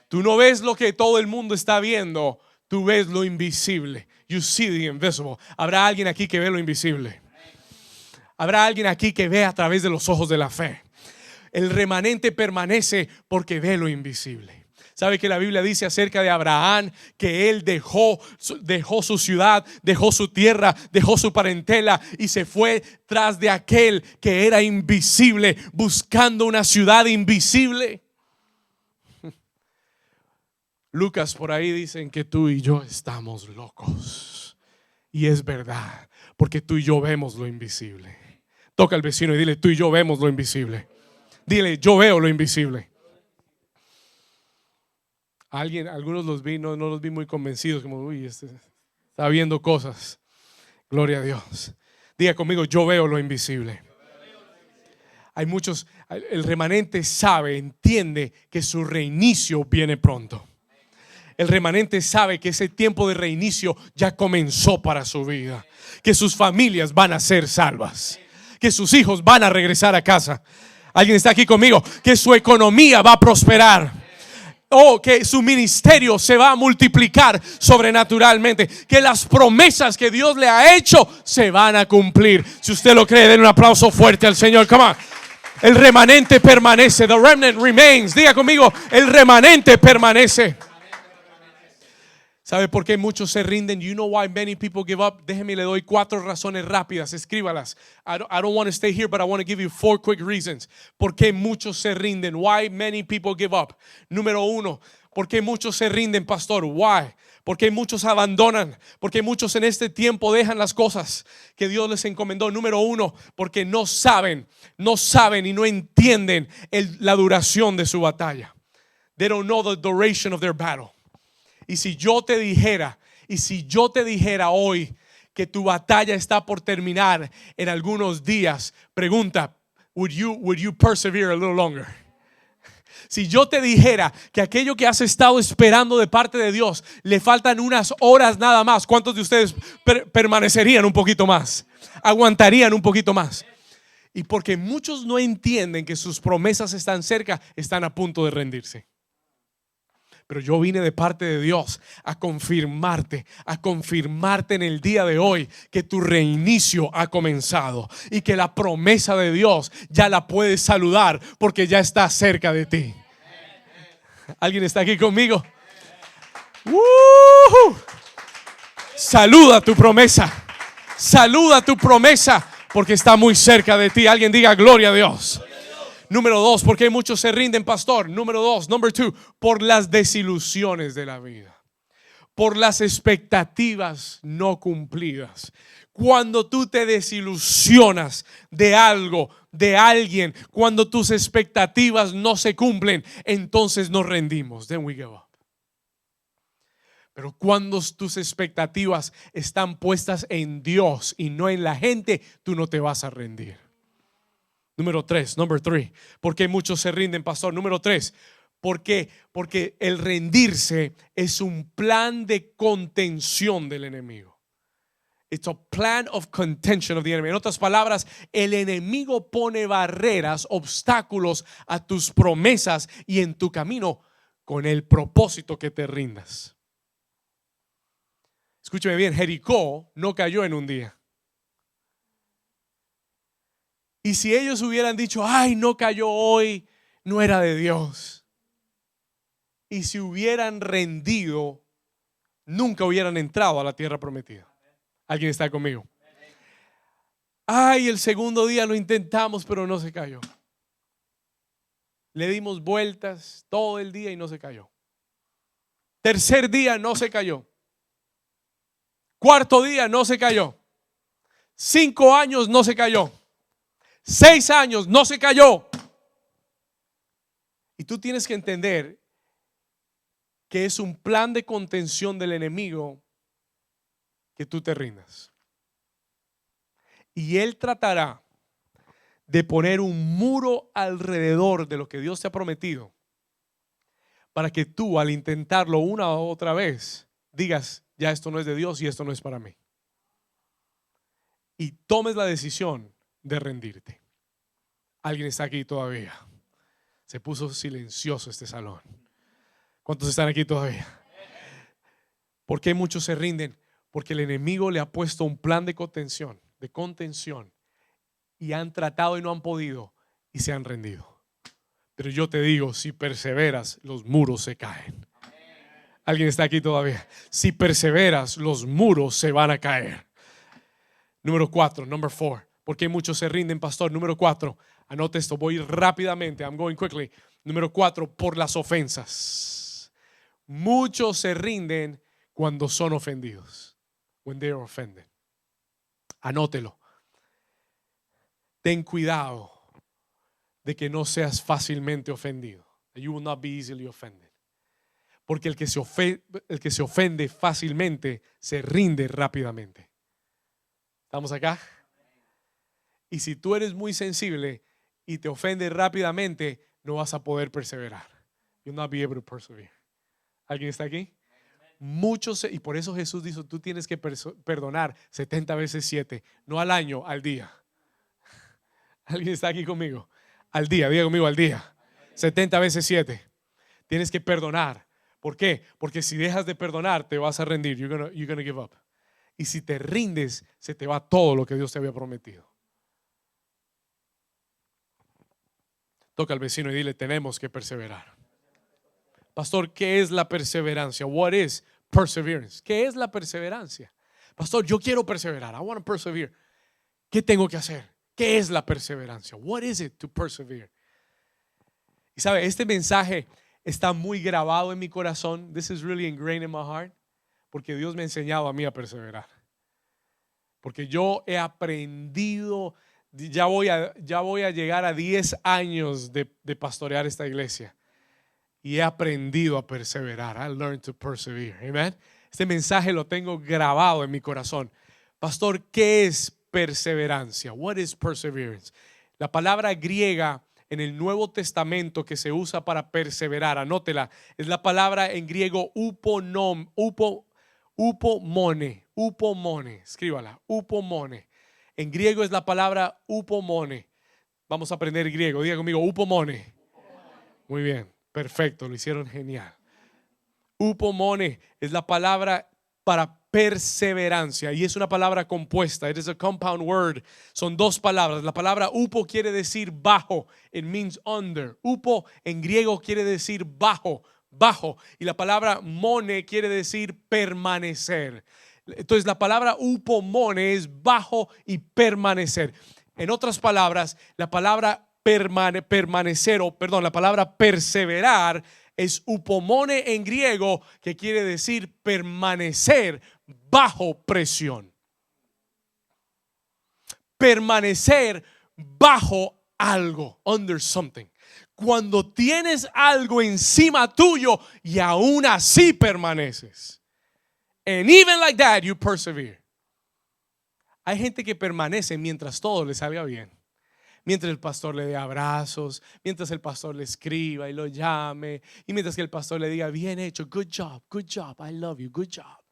Tú no ves lo que todo el mundo está viendo, tú ves lo invisible. You see the invisible. Habrá alguien aquí que ve lo invisible. Habrá alguien aquí que ve a través de los ojos de la fe. El remanente permanece porque ve lo invisible. ¿Sabe que la Biblia dice acerca de Abraham que él dejó su ciudad, dejó su tierra, dejó su parentela y se fue tras de aquel que era invisible, buscando una ciudad invisible? Lucas, por ahí dicen que tú y yo estamos locos. Y es verdad, porque tú y yo vemos lo invisible. Toca al vecino y dile, tú y yo vemos lo invisible. Dile, yo veo lo invisible. Algunos los vi, no los vi muy convencidos, como uy, está viendo cosas. Gloria a Dios. Diga conmigo, yo veo lo invisible. Hay muchos, el remanente sabe, entiende que su reinicio viene pronto. El remanente sabe que ese tiempo de reinicio ya comenzó para su vida, que sus familias van a ser salvas, que sus hijos van a regresar a casa. ¿Alguien está aquí conmigo? Que su economía va a prosperar. Que su ministerio se va a multiplicar sobrenaturalmente, que las promesas que Dios le ha hecho se van a cumplir. Si usted lo cree, den un aplauso fuerte al Señor. Come on. El remanente permanece. The remnant remains. Diga conmigo, el remanente permanece. ¿Sabe por qué muchos se rinden? You know why many people give up? Déjeme, le doy 4 razones rápidas, escríbalas. I don't want to stay here, but I want to give you 4 quick reasons. ¿Por qué muchos se rinden? Why many people give up? Número 1, ¿por qué muchos se rinden, pastor? Why? ¿Por qué muchos abandonan? ¿Por qué muchos en este tiempo dejan las cosas que Dios les encomendó? Número 1, porque no saben y no entienden la duración de su batalla. They don't know the duration of their battle. Y si yo te dijera hoy que tu batalla está por terminar en algunos días, pregunta, would you persevere a little longer? Si yo te dijera que aquello que has estado esperando de parte de Dios le faltan unas horas nada más, ¿cuántos de ustedes permanecerían un poquito más? Aguantarían un poquito más. Y porque muchos no entienden que sus promesas están cerca, están a punto de rendirse. Pero yo vine de parte de Dios a confirmarte en el día de hoy que tu reinicio ha comenzado y que la promesa de Dios ya la puedes saludar porque ya está cerca de ti. ¿Alguien está aquí conmigo? Saluda tu promesa porque está muy cerca de ti. Alguien diga gloria a Dios. Número 2, ¿por qué muchos se rinden, pastor? Número 2, number 2, por las desilusiones de la vida, por las expectativas no cumplidas. Cuando tú te desilusionas de algo, de alguien, cuando tus expectativas no se cumplen, entonces nos rendimos. Then we give up. Pero cuando tus expectativas están puestas en Dios y no en la gente, tú no te vas a rendir. Número 3, number 3. ¿Por qué muchos se rinden, pastor? Número 3. Porque el rendirse es un plan de contención del enemigo. It's a plan of contention of the enemy. En otras palabras, el enemigo pone barreras, obstáculos a tus promesas y en tu camino con el propósito que te rindas. Escúcheme bien, Jericó no cayó en un día. Y si ellos hubieran dicho, ay, no cayó hoy, no era de Dios. Y si hubieran rendido, nunca hubieran entrado a la tierra prometida. ¿Alguien está conmigo? Ay, el segundo día lo intentamos, pero no se cayó. Le dimos vueltas todo el día y no se cayó. Tercer día no se cayó. Cuarto día no se cayó. 5 años no se cayó. 6 años no se cayó. Y tú tienes que entender que es un plan de contención del enemigo que tú te rindas. Y él tratará de poner un muro alrededor de lo que Dios te ha prometido para que tú, al intentarlo una u otra vez, digas, ya esto no es de Dios y esto no es para mí. Y tomes la decisión de rendirte. ¿Alguien está aquí todavía? Se puso silencioso este salón. ¿Cuántos están aquí todavía? ¿Por qué muchos se rinden? Porque el enemigo le ha puesto un plan de contención, y han tratado y no han podido y se han rendido. Pero yo te digo, si perseveras, los muros se caen. ¿Alguien está aquí todavía? Si perseveras, los muros se van a caer. Número 4, number 4. ¿Por qué muchos se rinden, pastor? Número 4, anote esto, voy rápidamente, I'm going quickly. Número 4, por las ofensas. Muchos se rinden cuando son ofendidos. When they are offended. Anótelo. Ten cuidado de que no seas fácilmente ofendido. You will not be easily offended. Porque el que se ofende fácilmente se rinde rápidamente. ¿Estamos acá? Y si tú eres muy sensible y te ofende rápidamente, no vas a poder perseverar. You'll not be able to persevere. ¿Alguien está aquí? Muchos, y por eso Jesús dijo, tú tienes que perdonar 70 veces 7, no al año, al día. ¿Alguien está aquí conmigo? Al día, diga conmigo, al día. 70 veces 7. Tienes que perdonar. ¿Por qué? Porque si dejas de perdonar, te vas a rendir. You're gonna give up. Y si te rindes, se te va todo lo que Dios te había prometido. Toca al vecino y dile, tenemos que perseverar. Pastor, ¿qué es la perseverancia? What is perseverance? ¿Qué es la perseverancia? Pastor, yo quiero perseverar. I want to persevere. ¿Qué tengo que hacer? ¿Qué es la perseverancia? What is it to persevere? Y sabe, este mensaje está muy grabado en mi corazón. This is really ingrained in my heart. Porque Dios me ha enseñado a mí a perseverar. Porque yo he aprendido, ya voy a llegar a 10 años de pastorear esta iglesia. Y he aprendido a perseverar. I learned to persevere. Amen. Este mensaje lo tengo grabado en mi corazón. Pastor, ¿qué es perseverancia? What is perseverance? La palabra griega en el Nuevo Testamento que se usa para perseverar, anótela, es la palabra en griego upomone, escríbala, upomone. En griego es la palabra upomone. Vamos a aprender griego, diga conmigo, upomone. Muy bien, perfecto, lo hicieron genial. Upomone es la palabra para perseverancia y es una palabra compuesta. It is a compound word. Son dos palabras. La palabra upo quiere decir bajo. It means under. Upo en griego quiere decir bajo, bajo. Y la palabra mone quiere decir permanecer. Entonces la palabra upomone es bajo y permanecer. En otras palabras, la palabra permanecer, o perdón, la palabra perseverar es upomone en griego, que quiere decir permanecer bajo presión. Permanecer bajo algo, under something. Cuando tienes algo encima tuyo y aún así permaneces. And even like that you persevere. Hay gente que permanece mientras todo le salga bien. Mientras el pastor le dé abrazos, mientras el pastor le escriba y lo llame, y mientras que el pastor le diga, bien hecho, good job, I love you, good job.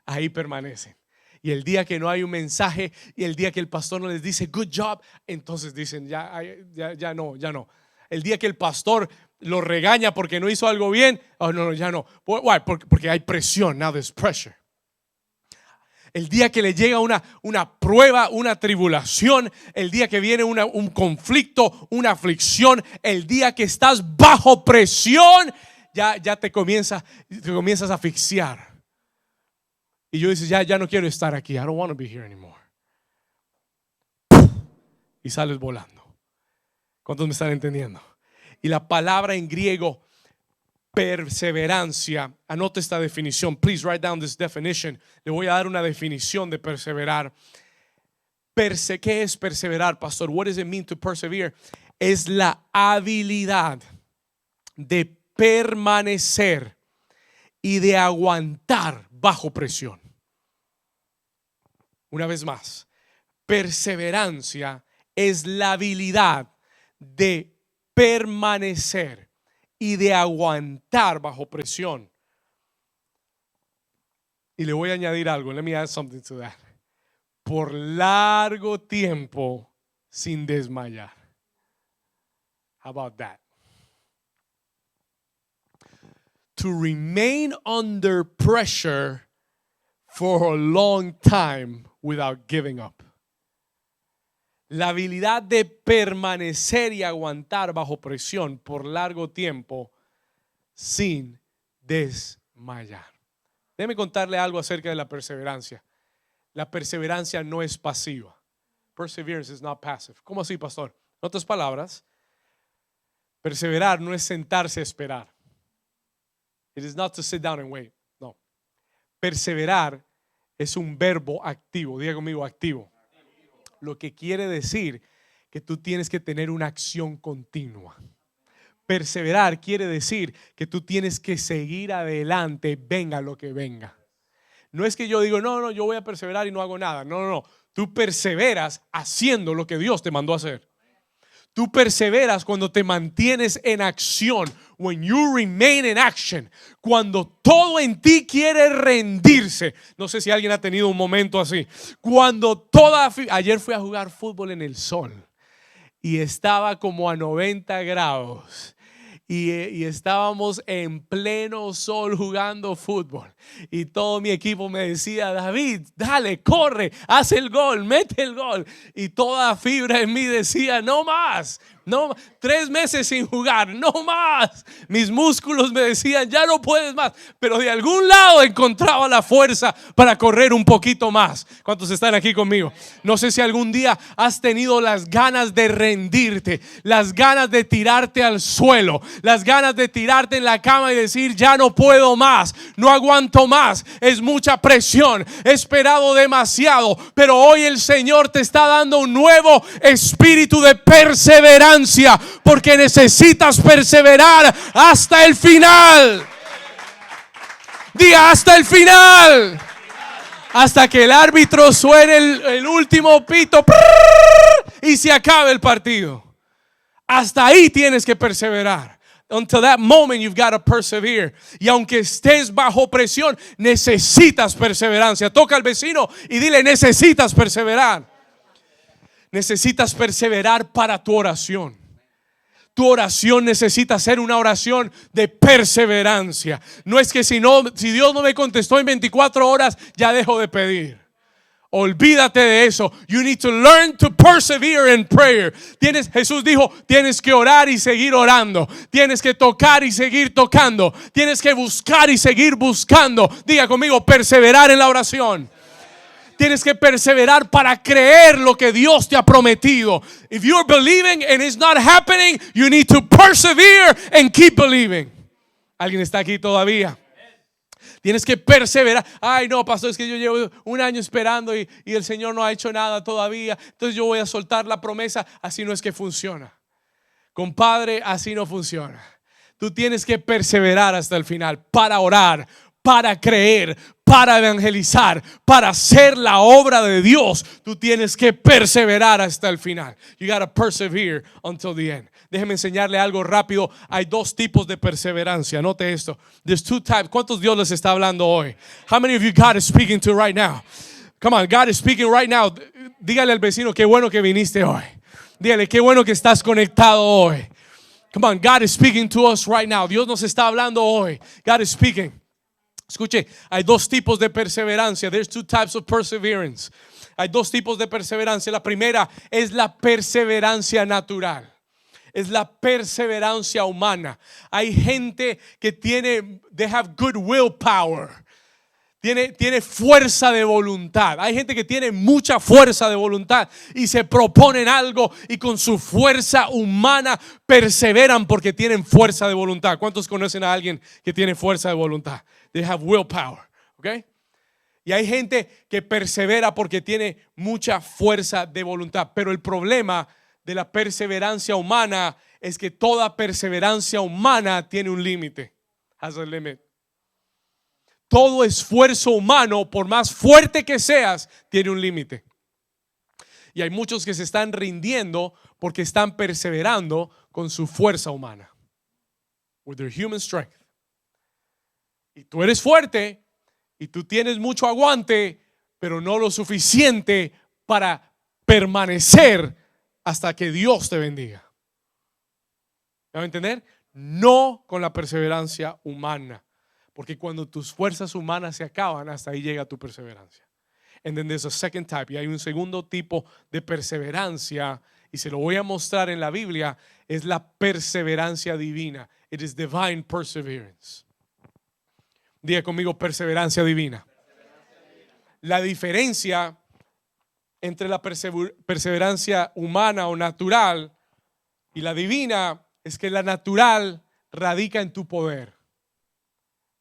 Ahí permanecen. Y el día que no hay un mensaje y el día que el pastor no les dice good job, entonces dicen ya no. El día que el pastor lo regaña porque no hizo algo bien, oh no, ya no. Why? Porque hay presión, now there's pressure. El día que le llega una prueba, una tribulación, el día que viene un conflicto, una aflicción, el día que estás bajo presión, ya te comienzas a asfixiar. Y yo dices, ya no quiero estar aquí. I don't want to be here anymore. Y sales volando. ¿Cuántos me están entendiendo? Y la palabra en griego perseverancia, anota esta definición. Please write down this definition. Le voy a dar una definición de perseverar. ¿Qué es perseverar, pastor? What does it mean to persevere? Es la habilidad de permanecer y de aguantar bajo presión. Una vez más, perseverancia es la habilidad de permanecer y de aguantar bajo presión. Y le voy a añadir algo. Let me add something to that. Por largo tiempo sin desmayar. How about that? To remain under pressure for a long time without giving up. La habilidad de permanecer y aguantar bajo presión por largo tiempo sin desmayar. Déjeme contarle algo acerca de la perseverancia. La perseverancia no es pasiva. Perseverance is not passive. ¿Cómo así, pastor? En otras palabras, perseverar no es sentarse a esperar. It is not to sit down and wait. No. Perseverar es un verbo activo. Diga conmigo, activo. Lo que quiere decir que tú tienes que tener una acción continua. Perseverar quiere decir que tú tienes que seguir adelante, venga lo que venga. No es que yo digo, no, yo voy a perseverar y no hago nada. No. Tú perseveras haciendo lo que Dios te mandó a hacer. Tú perseveras cuando te mantienes en acción. When you remain in action. Cuando todo en ti quiere rendirse. No sé si alguien ha tenido un momento así. Ayer fui a jugar fútbol en el sol y estaba como a 90 grados. Y estábamos en pleno sol jugando fútbol. Y todo mi equipo me decía: David, dale, corre, haz el gol, mete el gol. Y toda fibra en mí decía: no más. No, 3 meses sin jugar, no más. Mis músculos me decían: ya no puedes más. Pero de algún lado encontraba la fuerza para correr un poquito más. ¿Cuántos están aquí conmigo? No sé si algún día has tenido las ganas de rendirte, las ganas de tirarte al suelo, las ganas de tirarte en la cama y decir: ya no puedo más, no aguanto más, es mucha presión, he esperado demasiado. Pero hoy el Señor te está dando un nuevo espíritu de perseverancia, porque necesitas perseverar hasta el final. Diga: hasta el final. Hasta que el árbitro suene el último pito y se acabe el partido. Hasta ahí tienes que perseverar. Until that moment you've got to persevere. Y aunque estés bajo presión, necesitas perseverancia. Toca al vecino y dile: necesitas perseverar. Necesitas perseverar para tu oración. Tu oración necesita ser una oración de perseverancia. No es que si Dios no me contestó en 24 horas, ya dejo de pedir. Olvídate de eso. You need to learn to persevere in prayer. Jesús dijo: tienes que orar y seguir orando. Tienes que tocar y seguir tocando. Tienes que buscar y seguir buscando. Diga conmigo: perseverar en la oración. Tienes que perseverar para creer lo que Dios te ha prometido. If you're believing and it's not happening, you need to persevere and keep believing. ¿Alguien está aquí todavía? Tienes que perseverar. Ay, no, pastor, es que yo llevo 1 año esperando y el Señor no ha hecho nada todavía. Entonces yo voy a soltar la promesa. Así no es que funciona. Compadre, así no funciona. Tú tienes que perseverar hasta el final para orar, para creer, para evangelizar, para hacer la obra de Dios. Tú tienes que perseverar hasta el final. You gotta persevere until the end. Déjeme enseñarle algo rápido. Hay 2 tipos de perseverancia. Note esto. There's 2 types. ¿Cuántos Dios les está hablando hoy? How many of you God is speaking to right now? Come on, God is speaking right now. Dígale al vecino: qué bueno que viniste hoy. Dígale: qué bueno que estás conectado hoy. Come on, God is speaking to us right now. Dios nos está hablando hoy. God is speaking. Escuche, hay 2 tipos de perseverancia. There's 2 types of perseverance. Hay 2 tipos de perseverancia. La primera es la perseverancia natural. Es la perseverancia humana. Hay gente que they have good willpower. Tiene fuerza de voluntad. Hay gente que tiene mucha fuerza de voluntad y se proponen algo y con su fuerza humana perseveran porque tienen fuerza de voluntad. ¿Cuántos conocen a alguien que tiene fuerza de voluntad? They have willpower, ¿ok? Y hay gente que persevera porque tiene mucha fuerza de voluntad. Pero el problema de la perseverancia humana es que toda perseverancia humana tiene un límite. Has a limit. Todo esfuerzo humano, por más fuerte que seas, tiene un límite. Y hay muchos que se están rindiendo porque están perseverando con su fuerza humana. With their human strength. Y tú eres fuerte y tú tienes mucho aguante, pero no lo suficiente para permanecer hasta que Dios te bendiga. ¿Me va a entender? No con la perseverancia humana. Porque cuando tus fuerzas humanas se acaban, hasta ahí llega tu perseverancia. And then there's a second type. Y hay un segundo tipo de perseverancia. Y se lo voy a mostrar en la Biblia. Es la perseverancia divina. It is divine perseverance. Diga conmigo: perseverancia divina. La diferencia entre la perseverancia humana o natural y la divina es que la natural radica en tu poder.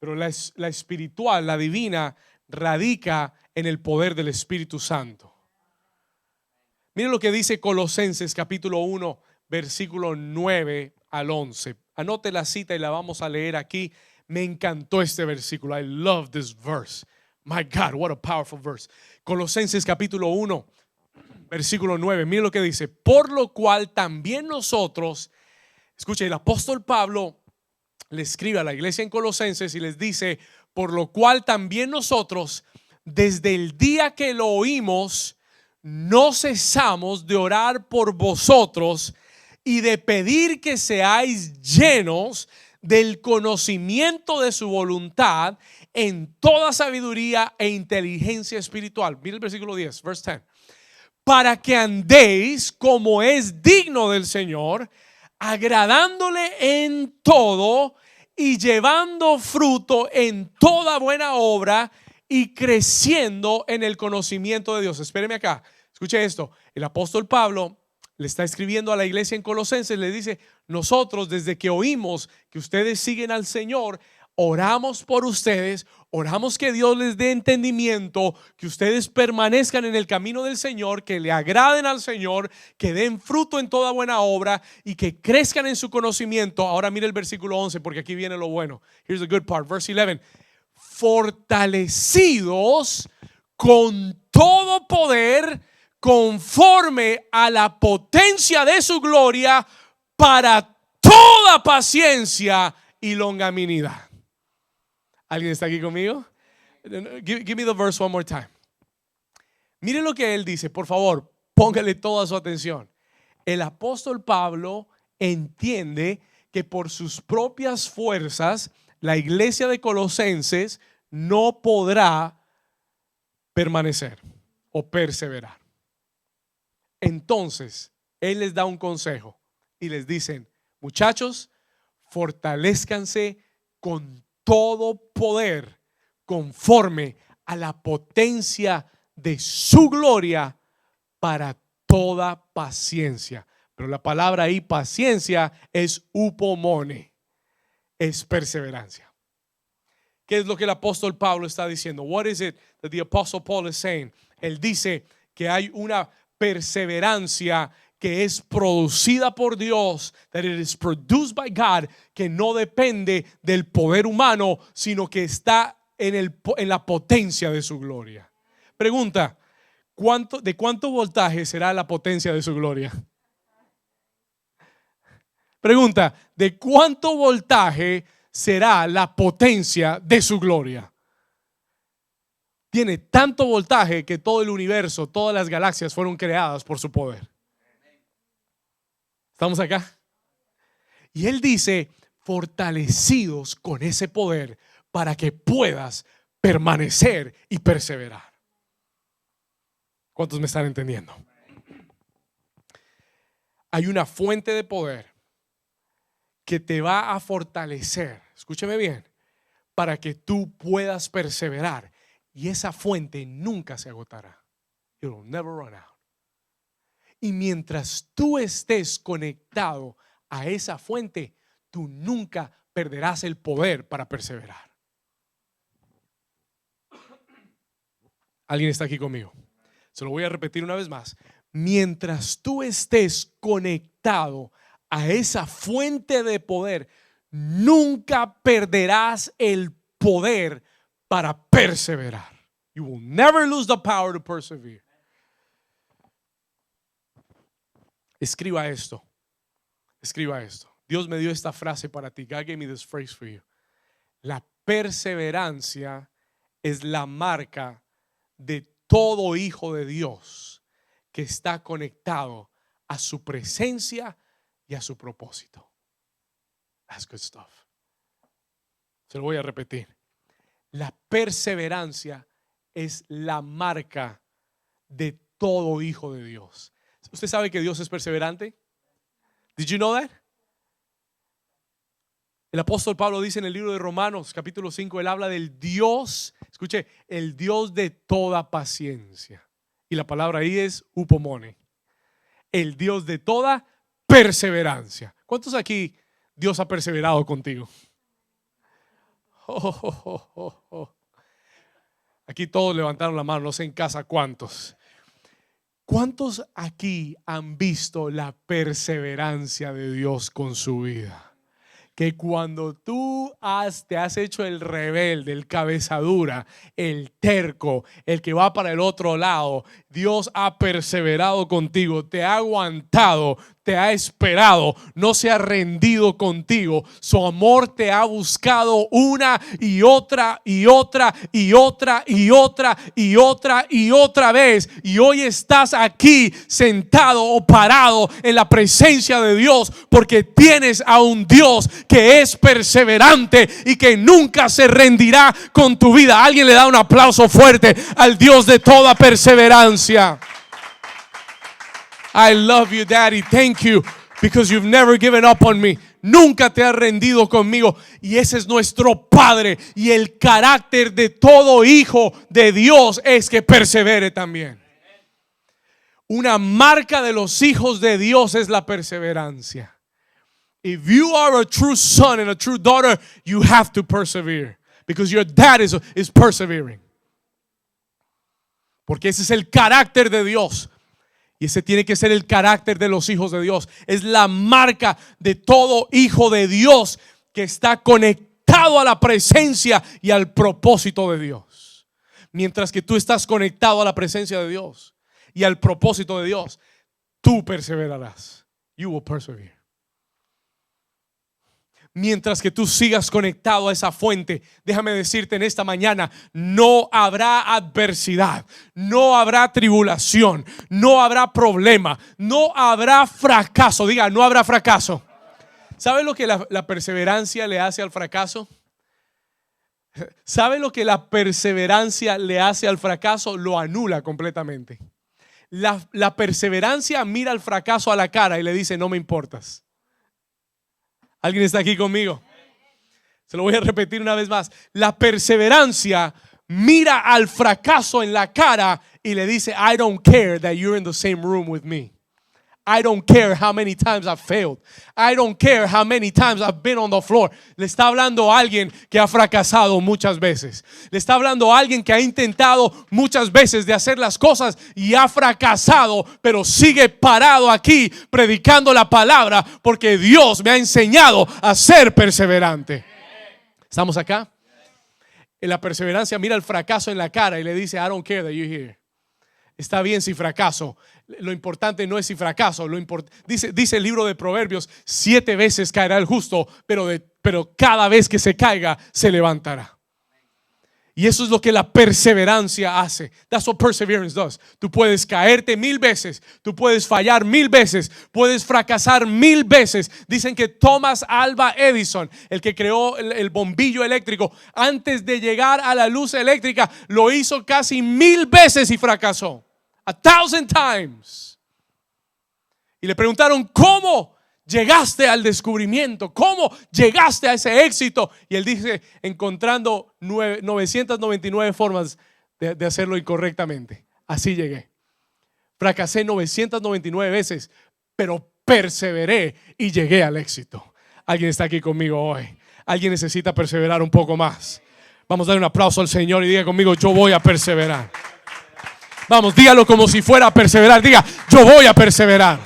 Pero la espiritual, la divina, radica en el poder del Espíritu Santo. Miren lo que dice Colosenses capítulo 1, versículo 9 al 11. Anote la cita y la vamos a leer aquí. Me encantó este versículo. I love this verse. My God, what a powerful verse. Colosenses capítulo 1, versículo 9. Mire lo que dice. Por lo cual también nosotros, escuche, el apóstol Pablo le escribe a la iglesia en Colosenses y les dice, por lo cual también nosotros, desde el día que lo oímos, no cesamos de orar por vosotros y de pedir que seáis llenos del conocimiento de su voluntad en toda sabiduría e inteligencia espiritual. Mira el versículo 10, verse 10. Para que andéis como es digno del Señor, agradándole en todo y llevando fruto en toda buena obra y creciendo en el conocimiento de Dios. Espéreme acá, escuche esto. El apóstol Pablo le está escribiendo a la iglesia en Colosenses, le dice, nosotros desde que oímos que ustedes siguen al Señor, oramos por ustedes, oramos que Dios les dé entendimiento, que ustedes permanezcan en el camino del Señor, que le agraden al Señor, que den fruto en toda buena obra y que crezcan en su conocimiento. Ahora mire el versículo 11, porque aquí viene lo bueno. Here's the good part, verse 11. Fortalecidos con todo poder conforme a la potencia de su gloria para toda paciencia y longanimidad. ¿Alguien está aquí conmigo? Give me the verse one more time. Miren lo que él dice, por favor, póngale toda su atención. El apóstol Pablo entiende que por sus propias fuerzas la iglesia de Colosenses no podrá permanecer o perseverar. Entonces, él les da un consejo y les dicen, muchachos, fortalezcanse con todo poder conforme a la potencia de su gloria para toda paciencia. Pero la palabra ahí, paciencia, es upomone, es perseverancia. ¿Qué es lo que el apóstol Pablo está diciendo? What is it that the apostle Paul is saying? Él dice que hay una perseverancia que es producida por Dios, that it is produced by God, que no depende del poder humano, sino que está en la potencia de su gloria. Pregunta, ¿de cuánto voltaje será la potencia de su gloria? Pregunta, ¿de cuánto voltaje será la potencia de su gloria? Tiene tanto voltaje que todo el universo, todas las galaxias fueron creadas por su poder. ¿Estamos acá? Y él dice, fortalecidos con ese poder para que puedas permanecer y perseverar. ¿Cuántos me están entendiendo? Hay una fuente de poder que te va a fortalecer, escúcheme bien, para que tú puedas perseverar. Y esa fuente nunca se agotará. It will never run out. Y mientras tú estés conectado a esa fuente, tú nunca perderás el poder para perseverar. ¿Alguien está aquí conmigo? Se lo voy a repetir una vez más. Mientras tú estés conectado a esa fuente de poder, nunca perderás el poder para perseverar. You will never lose the power to persevere. Escriba esto. Escriba esto. Dios me dio esta frase para ti. God gave me this phrase for you. La perseverancia es la marca de todo hijo de Dios que está conectado a su presencia y a su propósito. That's good stuff. Se lo voy a repetir. La perseverancia es la marca de todo hijo de Dios. ¿Usted sabe que Dios es perseverante? Did you know that? El apóstol Pablo dice en el libro de Romanos capítulo 5, él habla del Dios, escuche, el Dios de toda paciencia. Y la palabra ahí es upomone. El Dios de toda perseverancia. ¿Cuántos aquí Dios ha perseverado contigo? Aquí todos levantaron la mano, no sé en casa cuántos. ¿Cuántos aquí han visto la perseverancia de Dios con su vida? que cuando tú te has hecho el rebelde, el cabezadura, el terco, el que va para el otro lado, Dios ha perseverado contigo, te ha aguantado, te ha esperado, no se ha rendido contigo. Su amor te ha buscado una y otra y otra y otra y otra y otra y otra vez. Y hoy estás aquí sentado o parado en la presencia de Dios porque tienes a un Dios que es perseverante y que nunca se rendirá con tu vida. Alguien le da un aplauso fuerte al Dios de toda perseverancia. I love you, Daddy. Thank you because you've never given up on me. Nunca te has rendido conmigo. Y ese es nuestro Padre. Y el carácter de todo hijo de Dios es que persevere también. Una marca de los hijos de Dios es la perseverancia. If you are a true son and a true daughter, you have to persevere because your dad is persevering. Porque ese es el carácter de Dios. Y ese tiene que ser el carácter de los hijos de Dios. Es la marca de todo hijo de Dios que está conectado a la presencia y al propósito de Dios. Mientras que tú estás conectado a la presencia de Dios y al propósito de Dios, tú perseverarás. You will persevere. Mientras que tú sigas conectado a esa fuente, déjame decirte en esta mañana, no habrá adversidad, no habrá tribulación, no habrá problema, no habrá fracaso. Diga, no habrá fracaso. ¿Sabe lo que la perseverancia le hace al fracaso? ¿Sabe lo que la perseverancia le hace al fracaso? Lo anula completamente. La perseverancia mira al fracaso a la cara y le dice, no me importas. ¿Alguien está aquí conmigo? Se lo voy a repetir una vez más. La perseverancia mira al fracaso en la cara y le dice, I don't care that you're in the same room with me. I don't care how many times I've failed. I don't care how many times I've been on the floor. Le está hablando a alguien que ha fracasado muchas veces. Le está hablando a alguien que ha intentado muchas veces de hacer las cosas y ha fracasado, pero sigue parado aquí predicando la palabra porque Dios me ha enseñado a ser perseverante. ¿Estamos acá? En la perseverancia mira el fracaso en la cara y le dice, I don't care that you're here. Está bien si fracaso. Lo importante no es si fracaso. Dice el libro de Proverbios, 7 veces caerá el justo, pero cada vez que se caiga se levantará. Y eso es lo que la perseverancia hace. That's what perseverance does. Tú puedes caerte 1000 veces, tú puedes fallar 1000 veces, puedes fracasar 1000 veces. Dicen que Thomas Alva Edison, el que creó el bombillo eléctrico, antes de llegar a la luz eléctrica, lo hizo casi 1000 veces y fracasó. 1000 times. Y le preguntaron, ¿cómo llegaste al descubrimiento? ¿Cómo llegaste a ese éxito? Y él dice, encontrando 999 formas de hacerlo incorrectamente. Así llegué. Fracasé 999 veces, pero perseveré y llegué al éxito. Alguien está aquí conmigo hoy. Alguien necesita perseverar un poco más. Vamos a dar un aplauso al Señor y diga conmigo, yo voy a perseverar. Vamos, dígalo como si fuera a perseverar. Diga, yo voy a perseverar.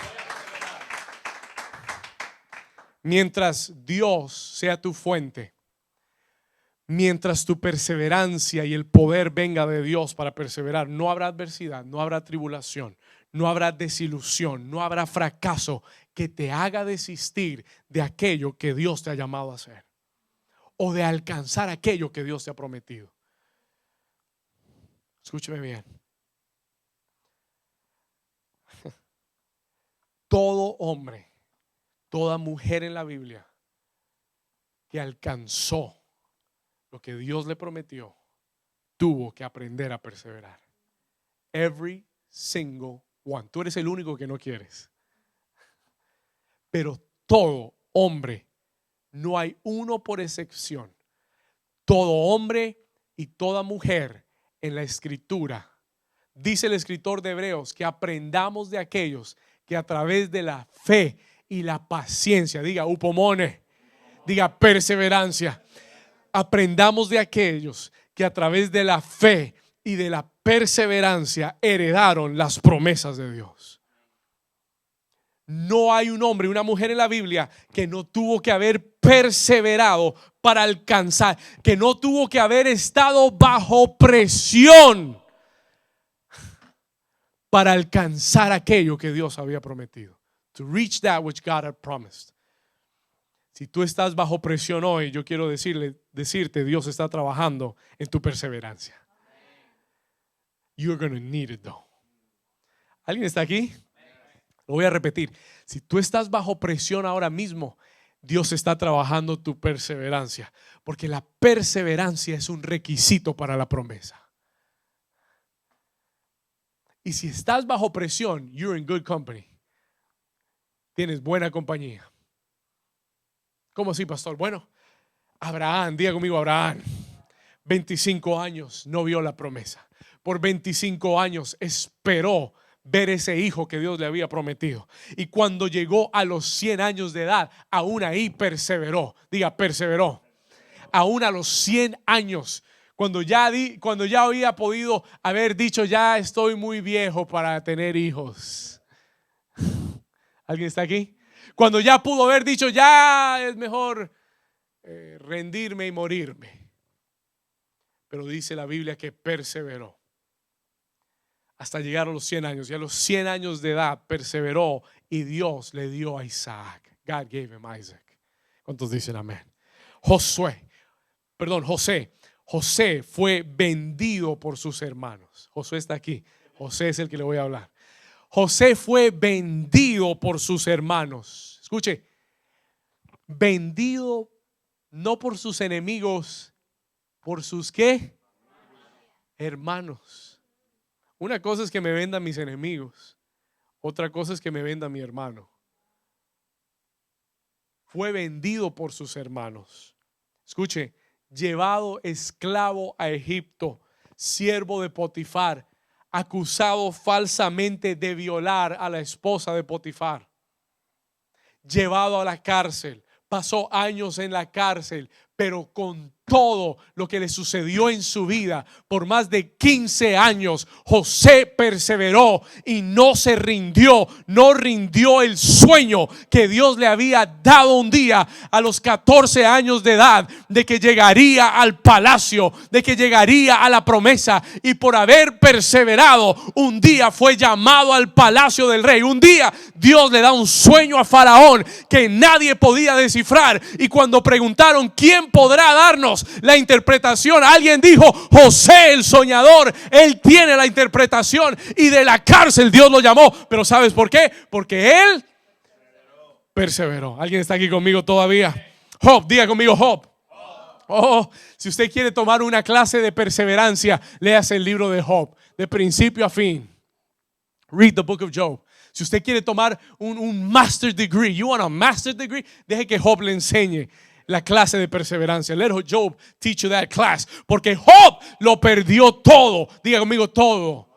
Mientras Dios sea tu fuente, mientras tu perseverancia y el poder venga de Dios para perseverar, no habrá adversidad, no habrá tribulación, no habrá desilusión, no habrá fracaso que te haga desistir de aquello que Dios te ha llamado a hacer o de alcanzar aquello que Dios te ha prometido. Escúcheme bien. Todo hombre, toda mujer en la Biblia que alcanzó lo que Dios le prometió, tuvo que aprender a perseverar. Every single one. Tú eres el único que no quieres. Pero todo hombre, no hay uno por excepción. Todo hombre y toda mujer en la Escritura, dice el escritor de Hebreos, que aprendamos de aquellos que a través de la fe y la paciencia, diga upomone, diga perseverancia, aprendamos de aquellos que a través de la fe y de la perseverancia heredaron las promesas de Dios. no hay un hombre y una mujer en la Biblia que no tuvo que haber perseverado para alcanzar, que no tuvo que haber estado bajo presión para alcanzar aquello que Dios había prometido. To reach that which God had promised. Si tú estás bajo presión hoy, yo quiero decirte, Dios está trabajando en tu perseverancia. You're going to need it though. ¿Alguien está aquí? Lo voy a repetir. Si tú estás bajo presión ahora mismo, Dios está trabajando tu perseverancia, porque la perseverancia es un requisito para la promesa. Y si estás bajo presión, you're in good company. Tienes buena compañía. ¿Cómo así, pastor? Bueno, Abraham, diga conmigo, Abraham, 25 años no vio la promesa. Por 25 años esperó ver ese hijo que Dios le había prometido. Y cuando llegó a los 100 años de edad, aún ahí perseveró. Diga, perseveró. Aún a los 100 años, cuando ya había podido haber dicho, ya estoy muy viejo para tener hijos. ¿Alguien está aquí? Cuando ya pudo haber dicho, ya es mejor rendirme y morirme. Pero dice la Biblia que perseveró hasta llegar a los 100 años. Y a los 100 años de edad perseveró y Dios le dio a Isaac. God gave him Isaac. ¿Cuántos dicen amén? José fue vendido por sus hermanos. Josué está aquí. José es el que le voy a hablar. José fue vendido por sus hermanos. Escuche, vendido no por sus enemigos, por sus ¿qué? Hermanos. Una cosa es que me vendan mis enemigos, otra cosa es que me venda mi hermano. Fue vendido por sus hermanos. Escuche, llevado esclavo a Egipto, siervo de Potifar, acusado falsamente de violar a la esposa de Potifar, llevado a la cárcel, pasó años en la cárcel, pero con todo lo que le sucedió en su vida, por más de 15 años, José perseveró y no se rindió, no rindió el sueño que Dios le había dado un día a los 14 años de edad, de que llegaría al palacio, de que llegaría a la promesa, y por haber perseverado, un día fue llamado al palacio del rey. Un día Dios le da un sueño a Faraón que nadie podía descifrar, y cuando preguntaron ¿quién podrá darnos la interpretación? Alguien dijo, José el soñador, él tiene la interpretación, y de la cárcel Dios lo llamó. Pero ¿sabes por qué? Porque él perseveró. ¿Alguien está aquí conmigo todavía? Job, diga conmigo Job. Oh, si usted quiere tomar una clase de perseverancia, léase el libro de Job, de principio a fin. Read the book of Job. Si usted quiere tomar un master's degree, you want a master's degree, deje que Job le enseñe la clase de perseverancia. Let Job teach you that class. Porque Job lo perdió todo. Diga conmigo todo.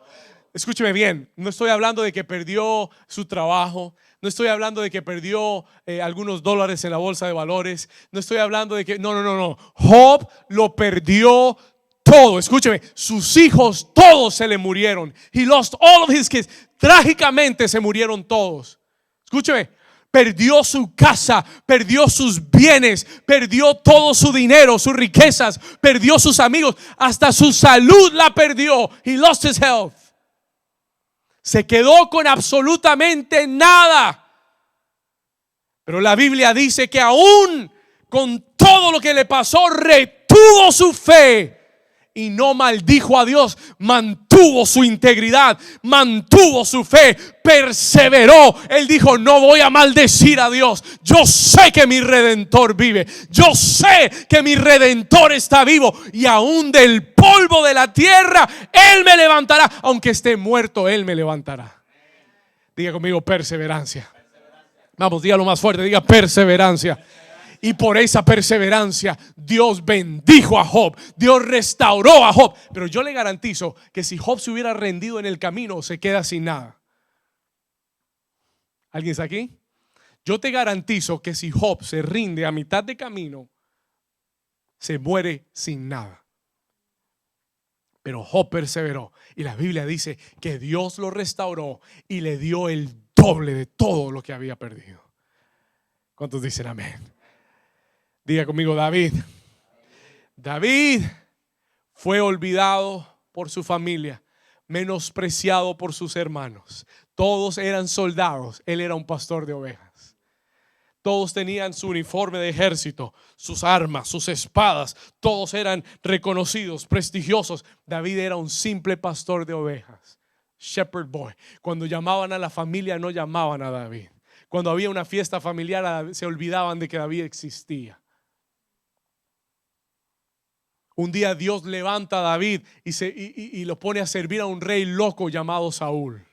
Escúcheme bien, no estoy hablando de que perdió su trabajo. No estoy hablando de que perdió algunos dólares en la bolsa de valores. No estoy hablando de que, no. Job lo perdió todo. Escúcheme, sus hijos todos se le murieron. He lost all of his kids. Trágicamente se murieron todos. Escúcheme, perdió su casa, perdió sus bienes, perdió todo su dinero, sus riquezas, perdió sus amigos, hasta su salud la perdió. He lost his health. Se quedó con absolutamente nada. Pero la Biblia dice que aún con todo lo que le pasó, retuvo su fe y no maldijo a Dios. Mantuvo su integridad, mantuvo su fe, perseveró. Él dijo, no voy a maldecir a Dios. Yo sé que mi Redentor vive. Yo sé que mi Redentor está vivo, y aún del polvo de la tierra Él me levantará. Aunque esté muerto, Él me levantará. Diga conmigo perseverancia. Vamos, dígalo más fuerte, diga perseverancia. Y por esa perseverancia Dios bendijo a Job, Dios restauró a Job. Pero yo le garantizo que si Job se hubiera rendido en el camino, se queda sin nada. ¿Alguien está aquí? Yo te garantizo que si Job se rinde a mitad de camino, se muere sin nada. Pero Job perseveró, y la Biblia dice que Dios lo restauró y le dio el doble de todo lo que había perdido. ¿Cuántos dicen amén? Diga conmigo, David. David fue olvidado por su familia, menospreciado por sus hermanos. Todos eran soldados, él era un pastor de ovejas. Todos tenían su uniforme de ejército, sus armas, sus espadas. Todos eran reconocidos, prestigiosos. David era un simple pastor de ovejas. Shepherd boy. Cuando llamaban a la familia, no llamaban a David. Cuando había una fiesta familiar, se olvidaban de que David existía. Un día Dios levanta a David y lo pone a servir a un rey loco llamado Saúl.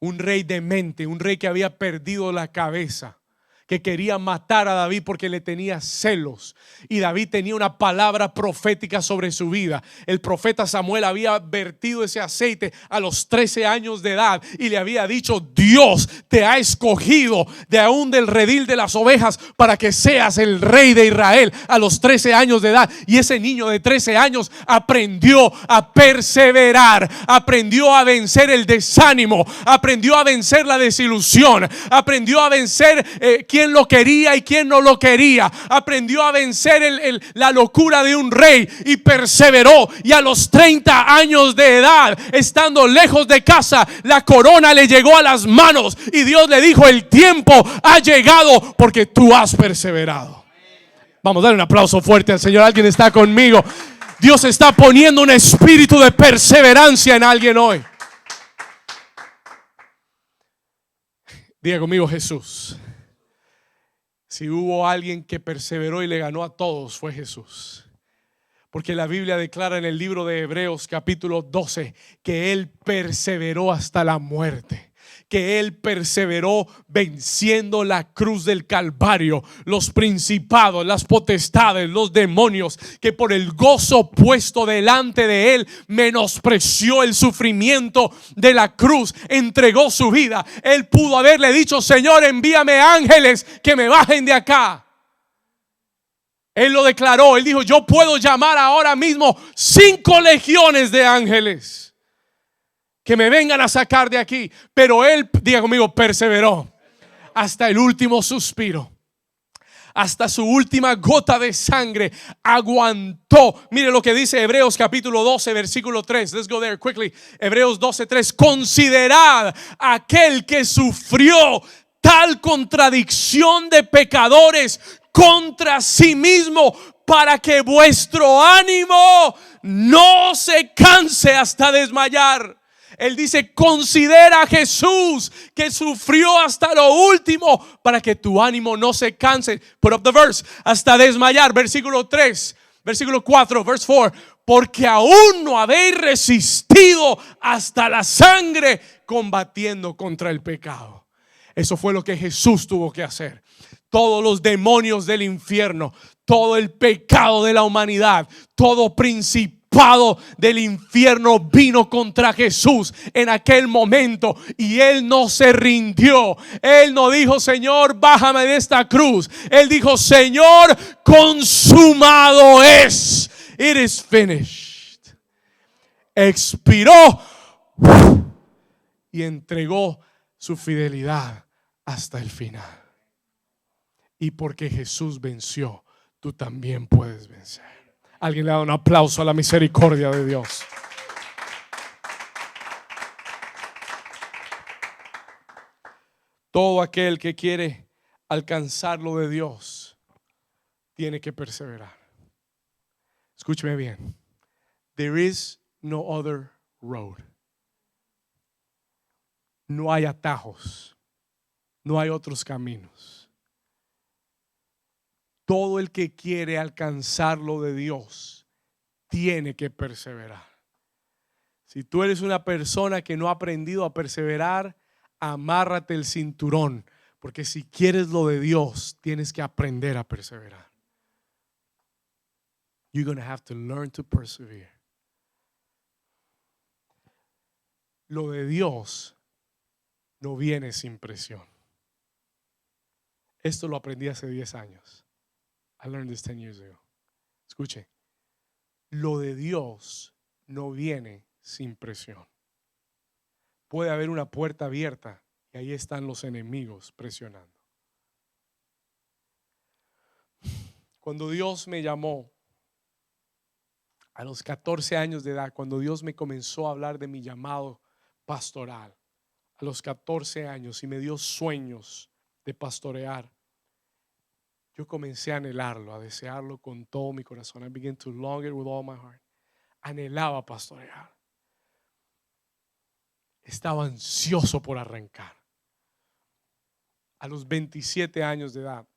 Un rey demente, un rey que había perdido la cabeza, que quería matar a David porque le tenía celos. Y David tenía una palabra profética sobre su vida. El profeta Samuel había vertido ese aceite a los 13 años de edad y le había dicho: Dios te ha escogido de aún del redil de las ovejas para que seas el rey de Israel a los 13 años de edad. Y ese niño de 13 años aprendió a perseverar, aprendió a vencer el desánimo, aprendió a vencer la desilusión, aprendió a vencer quién lo quería y quién no lo quería. Aprendió a vencer la locura de un rey y perseveró. Y a los 30 años de edad, estando lejos de casa, la corona le llegó a las manos y Dios le dijo: el tiempo ha llegado porque tú has perseverado. Vamos a dar un aplauso fuerte al Señor. Alguien está conmigo. Dios está poniendo un espíritu de perseverancia en alguien hoy. Diga conmigo, Jesús. Si hubo alguien que perseveró y le ganó a todos, fue Jesús. Porque la Biblia declara en el libro de Hebreos capítulo 12 que Él perseveró hasta la muerte. Que Él perseveró venciendo la cruz del Calvario, los principados, las potestades, los demonios, que por el gozo puesto delante de Él menospreció el sufrimiento de la cruz, entregó su vida. Él pudo haberle dicho: Señor, envíame ángeles que me bajen de acá. Él lo declaró. Él dijo: yo puedo llamar ahora mismo 5 legiones de ángeles que me vengan a sacar de aquí. Pero Él, diga conmigo, perseveró hasta el último suspiro, hasta su última gota de sangre. Aguantó. Mire lo que dice Hebreos capítulo 12 versículo 3. Let's go there quickly. Hebreos 12:3. Considerad aquel que sufrió tal contradicción de pecadores contra sí mismo, para que vuestro ánimo no se canse hasta desmayar. Él dice: considera a Jesús que sufrió hasta lo último para que tu ánimo no se canse. Put up the verse. Hasta desmayar. Versículo 3, versículo 4, verse 4. Porque aún no habéis resistido hasta la sangre combatiendo contra el pecado. Eso fue lo que Jesús tuvo que hacer. Todos los demonios del infierno, todo el pecado de la humanidad, todo principio del infierno vino contra Jesús en aquel momento, y Él no se rindió. Él no dijo: Señor, bájame de esta cruz. Él dijo: Señor, consumado es. It is finished. Expiró y entregó su fidelidad hasta el final. Y porque Jesús venció, tú también puedes vencer. Alguien le da un aplauso a la misericordia de Dios. Todo aquel que quiere alcanzar lo de Dios tiene que perseverar. Escúcheme bien. There is no other road. No hay atajos. No hay otros caminos. Todo el que quiere alcanzar lo de Dios tiene que perseverar. Si tú eres una persona que no ha aprendido a perseverar, amárrate el cinturón, porque si quieres lo de Dios, tienes que aprender a perseverar. You're going to have to learn to persevere. Lo de Dios no viene sin presión. Esto lo aprendí hace 10 años. I learned this 10 years ago. Escuche, lo de Dios no viene sin presión. Puede haber una puerta abierta y Y ahí están los enemigos presionando. Cuando Dios me llamó a los 14 años de edad, cuando Dios me comenzó a hablar de mi llamado pastoral, a los 14 años, y me dio sueños de pastorear, yo comencé a anhelarlo, a desearlo con todo mi corazón. I began to long it with all my heart. Anhelaba pastorear. Estaba ansioso por arrancar. A los 27 años de edad,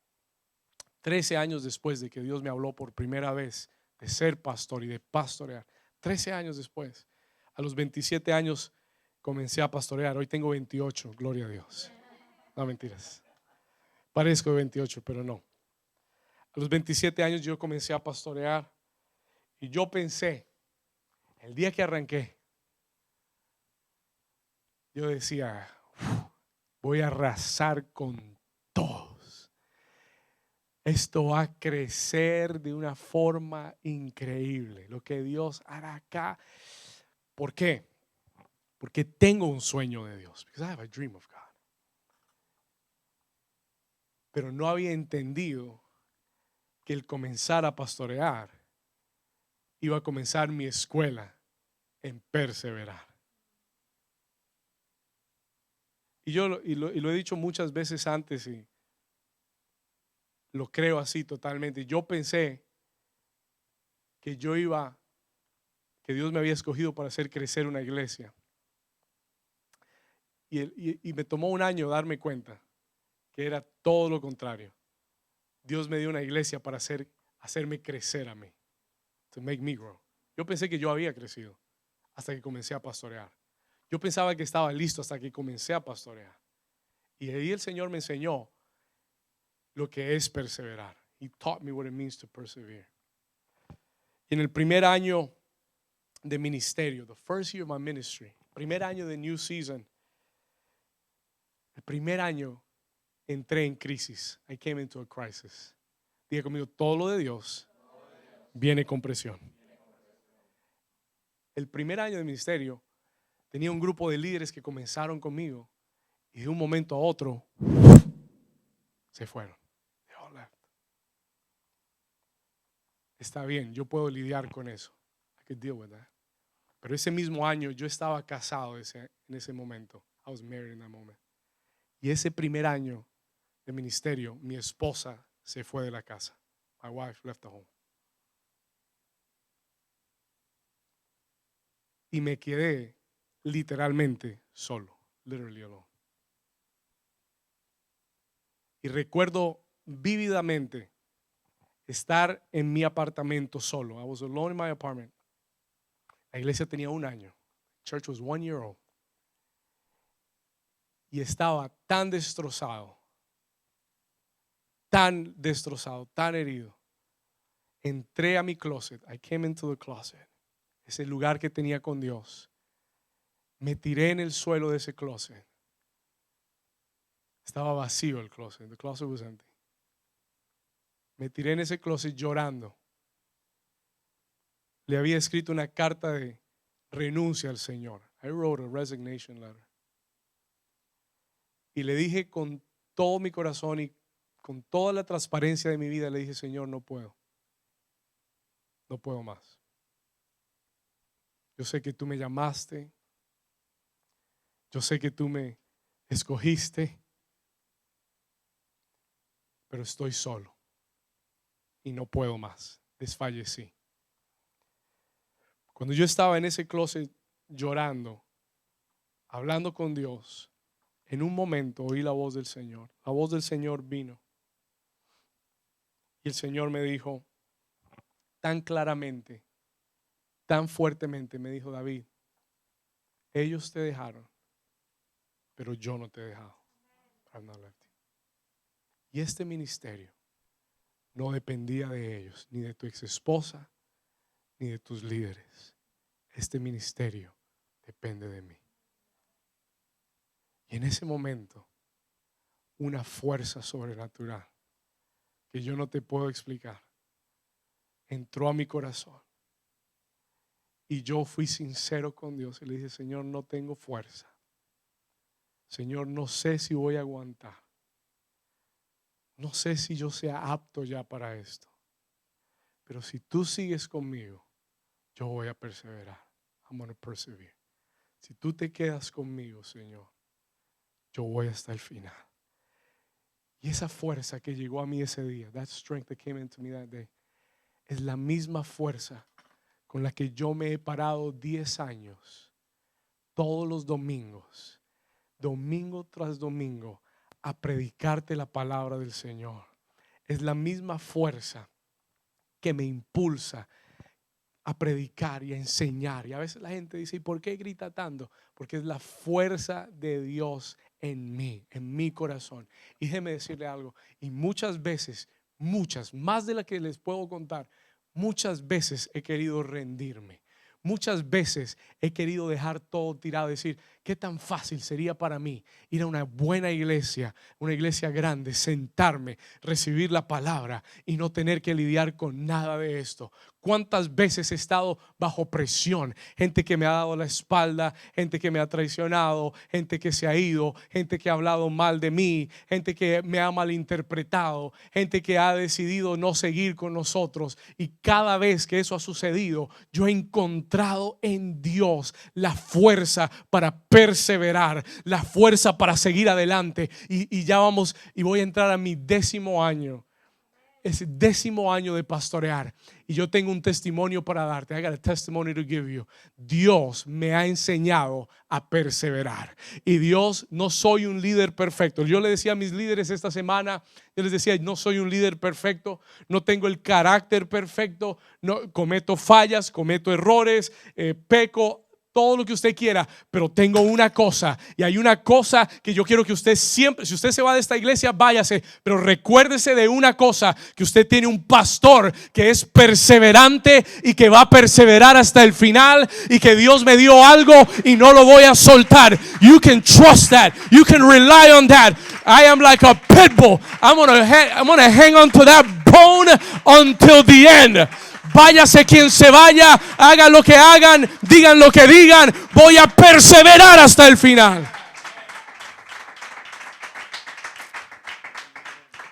13 años después de que Dios me habló por primera vez de ser pastor y de pastorear, 13 años después, a los 27 años comencé a pastorear. Hoy tengo 28, gloria a Dios. No, mentiras. Parezco de 28, pero no. A los 27 años yo comencé a pastorear y yo pensé, el día que arranqué, yo decía, voy a arrasar con todos. Esto va a crecer de una forma increíble. Lo que Dios hará acá. ¿Por qué? Porque tengo un sueño de Dios. Because I have a dream of God. Pero no había entendido que el comenzar a pastorear iba a comenzar mi escuela en perseverar. Y yo lo he dicho muchas veces antes y lo creo así totalmente. Yo pensé que que Dios me había escogido para hacer crecer una iglesia. Y me tomó un año darme cuenta que era todo lo contrario. Dios me dio una iglesia para hacerme crecer a mí. To make me grow. Yo pensé que yo había crecido hasta que comencé a pastorear. Yo pensaba que estaba listo hasta que comencé a pastorear. Y ahí el Señor me enseñó lo que es perseverar. He taught me what it means to persevere. Y en el primer año de ministerio, the first year of my ministry, primer año de New Season, el primer año entré en crisis. I came into a crisis. Diga conmigo, todo lo de Dios viene con presión. El primer año de ministerio tenía un grupo de líderes que comenzaron conmigo y de un momento a otro se fueron. They all left. Está bien, yo puedo lidiar con eso. I could deal with that. Pero ese mismo año yo estaba casado en ese momento. I was married in that moment. Y ese primer año de ministerio, mi esposa se fue de la casa. My wife left the home. Y me quedé literalmente solo. Literally alone. Y recuerdo vívidamente estar en mi apartamento solo. I was alone in my apartment. La iglesia tenía un año. Church was 1 year old. Y estaba tan destrozado, tan herido. Entré a mi closet. I came into the closet. Ese lugar que tenía con Dios. Me tiré en el suelo de ese closet. Estaba vacío el closet. The closet was empty. Me tiré en ese closet llorando. Le había escrito una carta de renuncia al Señor. I wrote a resignation letter. Y le dije con todo mi corazón y con toda la transparencia de mi vida, le dije, Señor, no puedo. No puedo más. Yo sé que tú me llamaste. Yo sé que tú me escogiste. Pero estoy solo. Y no puedo más. Desfallecí. Cuando yo estaba en ese closet llorando, hablando con Dios, en un momento oí la voz del Señor. La voz del Señor vino. Y el Señor me dijo tan claramente, tan fuertemente, me dijo, David, ellos te dejaron, pero yo no te he dejado. I've not left you. Y este ministerio no dependía de ellos, ni de tu ex esposa, ni de tus líderes. Este ministerio depende de mí. Y en ese momento, una fuerza sobrenatural que yo no te puedo explicar entró a mi corazón. Y yo fui sincero con Dios y le dije, Señor, no tengo fuerza. Señor, no sé si voy a aguantar. No sé si yo sea apto ya para esto. Pero si tú sigues conmigo, yo voy a perseverar. I'm going to persevere. Si tú te quedas conmigo, Señor, yo voy hasta el final. Y esa fuerza que llegó a mí ese día, that strength that came into me that day, es la misma fuerza con la que yo me he parado 10 años, todos los domingos, domingo tras domingo, a predicarte la palabra del Señor. Es la misma fuerza que me impulsa a predicar y a enseñar. Y a veces la gente dice, ¿y por qué grita tanto? Porque es la fuerza de Dios en mí, en mi corazón. Y déjeme decirle algo, y muchas veces, muchas, más de las que les puedo contar, muchas veces he querido rendirme. Muchas veces he querido dejar todo tirado, decir, qué tan fácil sería para mí ir a una buena iglesia, una iglesia grande, sentarme, recibir la palabra y no tener que lidiar con nada de esto. ¿Cuántas veces he estado bajo presión? Gente que me ha dado la espalda, gente que me ha traicionado, gente que se ha ido, gente que ha hablado mal de mí, gente que me ha malinterpretado, gente que ha decidido no seguir con nosotros. Y cada vez que eso ha sucedido, yo he encontrado en Dios la fuerza para perseverar, la fuerza para seguir adelante. Y ya vamos, y voy a entrar a mi 10º año. Es 10º año de pastorear y yo tengo un testimonio para darte. I got a testimony to give you. Dios me ha enseñado a perseverar. Y Dios, no soy un líder perfecto. Yo le decía a mis líderes esta semana, yo les decía, no soy un líder perfecto, no tengo el carácter perfecto, no, cometo fallas, cometo errores, peco, todo lo que usted quiera, pero tengo una cosa, y hay una cosa que yo quiero que usted siempre, si usted se va de esta iglesia, váyase, pero recuérdese de una cosa, que usted tiene un pastor que es perseverante y que va a perseverar hasta el final, y que Dios me dio algo y no lo voy a soltar. You can trust that, you can rely on that. I am like a pit bull. I'm gonna hang on to that bone until the end. Váyase quien se vaya, hagan lo que hagan, digan lo que digan, voy a perseverar hasta el final.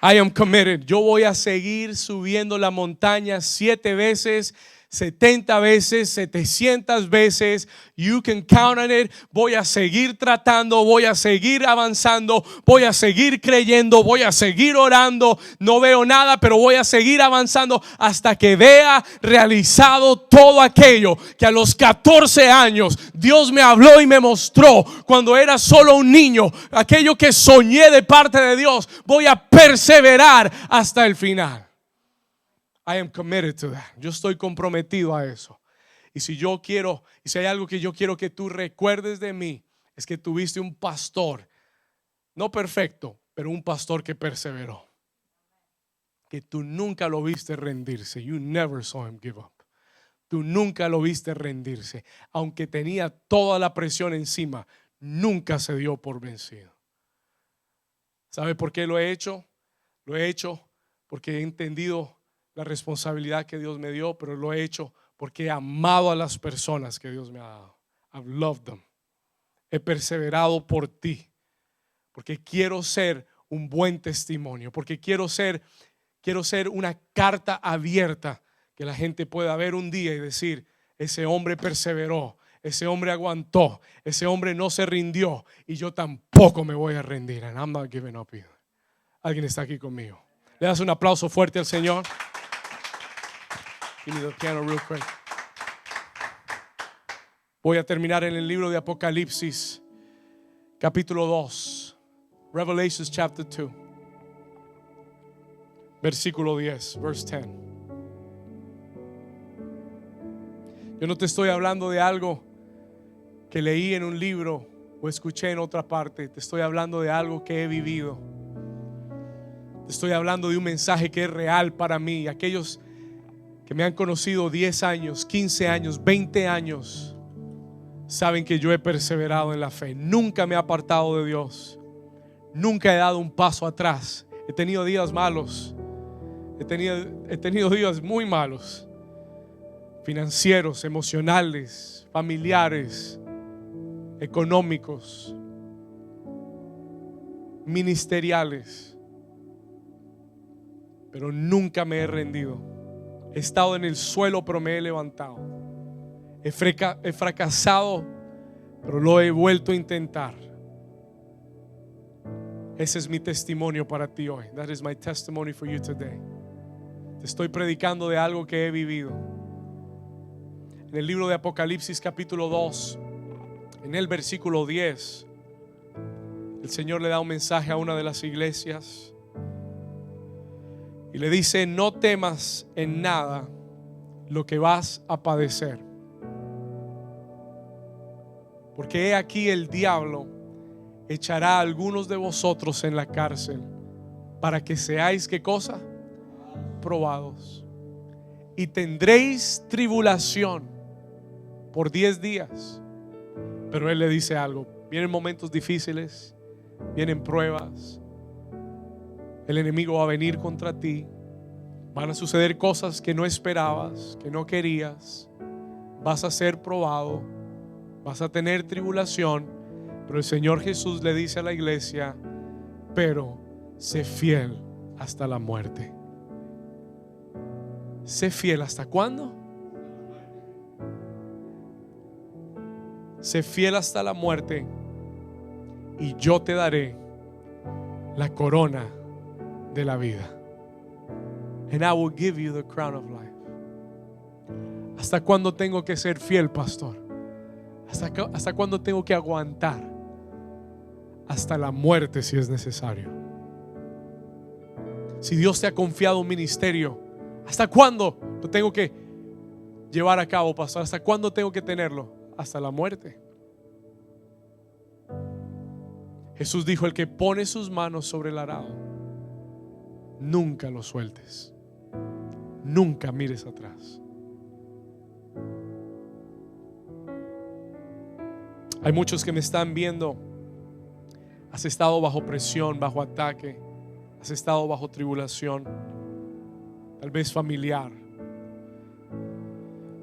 I am committed. Yo voy a seguir subiendo la montaña 7 veces, 70 veces, 700 veces. You can count on it. Voy a seguir tratando, voy a seguir avanzando, voy a seguir creyendo, voy a seguir orando. No veo nada, pero voy a seguir avanzando hasta que vea realizado todo aquello que a los 14 años Dios me habló y me mostró cuando era solo un niño. Aquello que soñé de parte de Dios, voy a perseverar hasta el final. I am committed to that. Yo estoy comprometido a eso. Y si yo quiero, y si hay algo que yo quiero que tú recuerdes de mí, es que tuviste un pastor, no perfecto, pero un pastor que perseveró. Que tú nunca lo viste rendirse. You never saw him give up. Tú nunca lo viste rendirse. Aunque tenía toda la presión encima, nunca se dio por vencido. ¿Sabe por qué lo he hecho? Lo he hecho porque he entendido la responsabilidad que Dios me dio, pero lo he hecho porque he amado a las personas que Dios me ha dado. I've loved them. He perseverado por ti, porque quiero ser un buen testimonio, porque quiero ser una carta abierta que la gente pueda ver un día y decir, ese hombre perseveró, ese hombre aguantó, ese hombre no se rindió, y yo tampoco me voy a rendir. And I'm not giving up either. Alguien está aquí conmigo. Le das un aplauso fuerte al Señor. Give me the piano real quick. Voy a terminar en el libro de Apocalipsis, capítulo 2, Revelations chapter 2, versículo 10, verse 10. Yo no te estoy hablando de algo que leí en un libro o escuché en otra parte. Te estoy hablando de algo que he vivido. Te estoy hablando de un mensaje que es real para mí. Aquellos que me han conocido 10 años, 15 años, 20 años, saben que yo he perseverado en la fe. Nunca me he apartado de Dios. Nunca he dado un paso atrás. He tenido días malos. He tenido días muy malos. Financieros, emocionales, familiares, económicos. ministeriales, pero nunca me he rendido. He estado en el suelo, pero me he levantado. He fracasado, pero lo he vuelto a intentar. Ese es mi testimonio para ti hoy. That is my testimony for you today. Te estoy predicando de algo que he vivido. En el libro de Apocalipsis capítulo 2, en el versículo 10, el Señor le da un mensaje a una de las iglesias y le dice: no temas en nada lo que vas a padecer, porque he aquí el diablo echará a algunos de vosotros en la cárcel para que seáis, ¿qué cosa? Probados, y tendréis tribulación por 10 días. Pero Él le dice algo: vienen momentos difíciles, vienen pruebas, el enemigo va a venir contra ti, van a suceder cosas que no esperabas, que no querías, vas a ser probado, vas a tener tribulación. Pero el Señor Jesús le dice a la iglesia: pero sé fiel hasta la muerte. Sé fiel ¿hasta cuándo? Sé fiel hasta la muerte y yo te daré la corona de la vida. And I will give you the crown of life. ¿Hasta cuándo tengo que ser fiel, pastor? ¿Hasta cuándo tengo que aguantar? Hasta la muerte, si es necesario. Si Dios te ha confiado un ministerio, ¿hasta cuándo lo tengo que llevar a cabo, pastor? ¿Hasta cuándo tengo que tenerlo? Hasta la muerte. Jesús dijo: el que pone sus manos sobre el arado, nunca lo sueltes, nunca mires atrás. Hay muchos que me están viendo. Has estado bajo presión, bajo ataque, has estado bajo tribulación, tal vez familiar,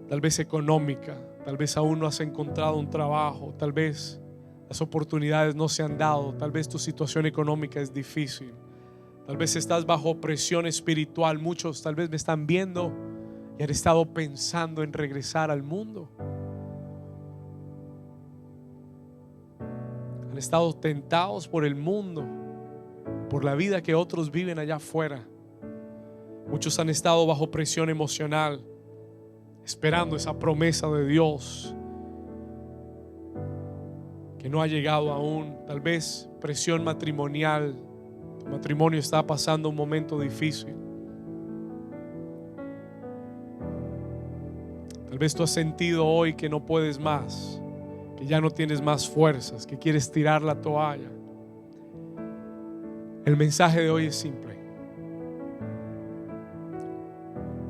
tal vez económica, tal vez aún no has encontrado un trabajo, tal vez las oportunidades no se han dado, tal vez tu situación económica es difícil, tal vez estás bajo presión espiritual. Muchos tal vez me están viendo y han estado pensando en regresar al mundo. Han estado tentados por el mundo, por la vida que otros viven allá afuera. Muchos han estado bajo presión emocional, esperando esa promesa de Dios que no ha llegado aún. Tal vez presión matrimonial. Tu matrimonio está pasando un momento difícil. Tal vez tú has sentido hoy que no puedes más, que ya no tienes más fuerzas, que quieres tirar la toalla. El mensaje de hoy es simple.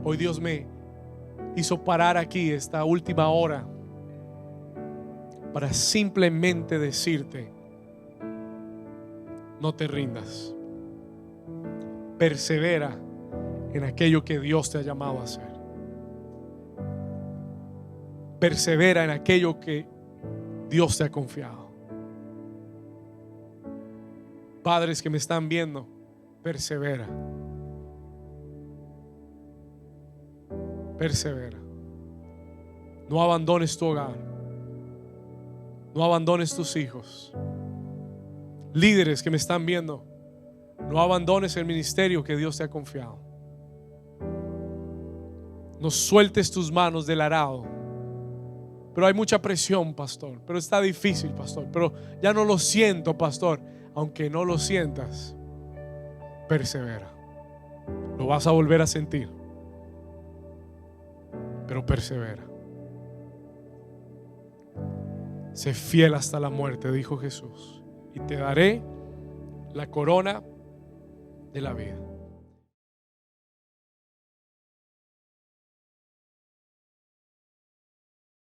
Hoy Dios me hizo parar aquí esta última hora para simplemente decirte: no te rindas, persevera en aquello que Dios te ha llamado a hacer, persevera en aquello que Dios te ha confiado. Padres que me están viendo, persevera. Persevera. No abandones tu hogar. No abandones tus hijos. Líderes que me están viendo, no abandones el ministerio que Dios te ha confiado. No sueltes tus manos del arado. Pero hay mucha presión, pastor. Pero está difícil, pastor. Pero ya no lo siento, pastor. Aunque no lo sientas, persevera. Lo vas a volver a sentir, pero persevera. Sé fiel hasta la muerte, dijo Jesús, y te daré la corona de la vida.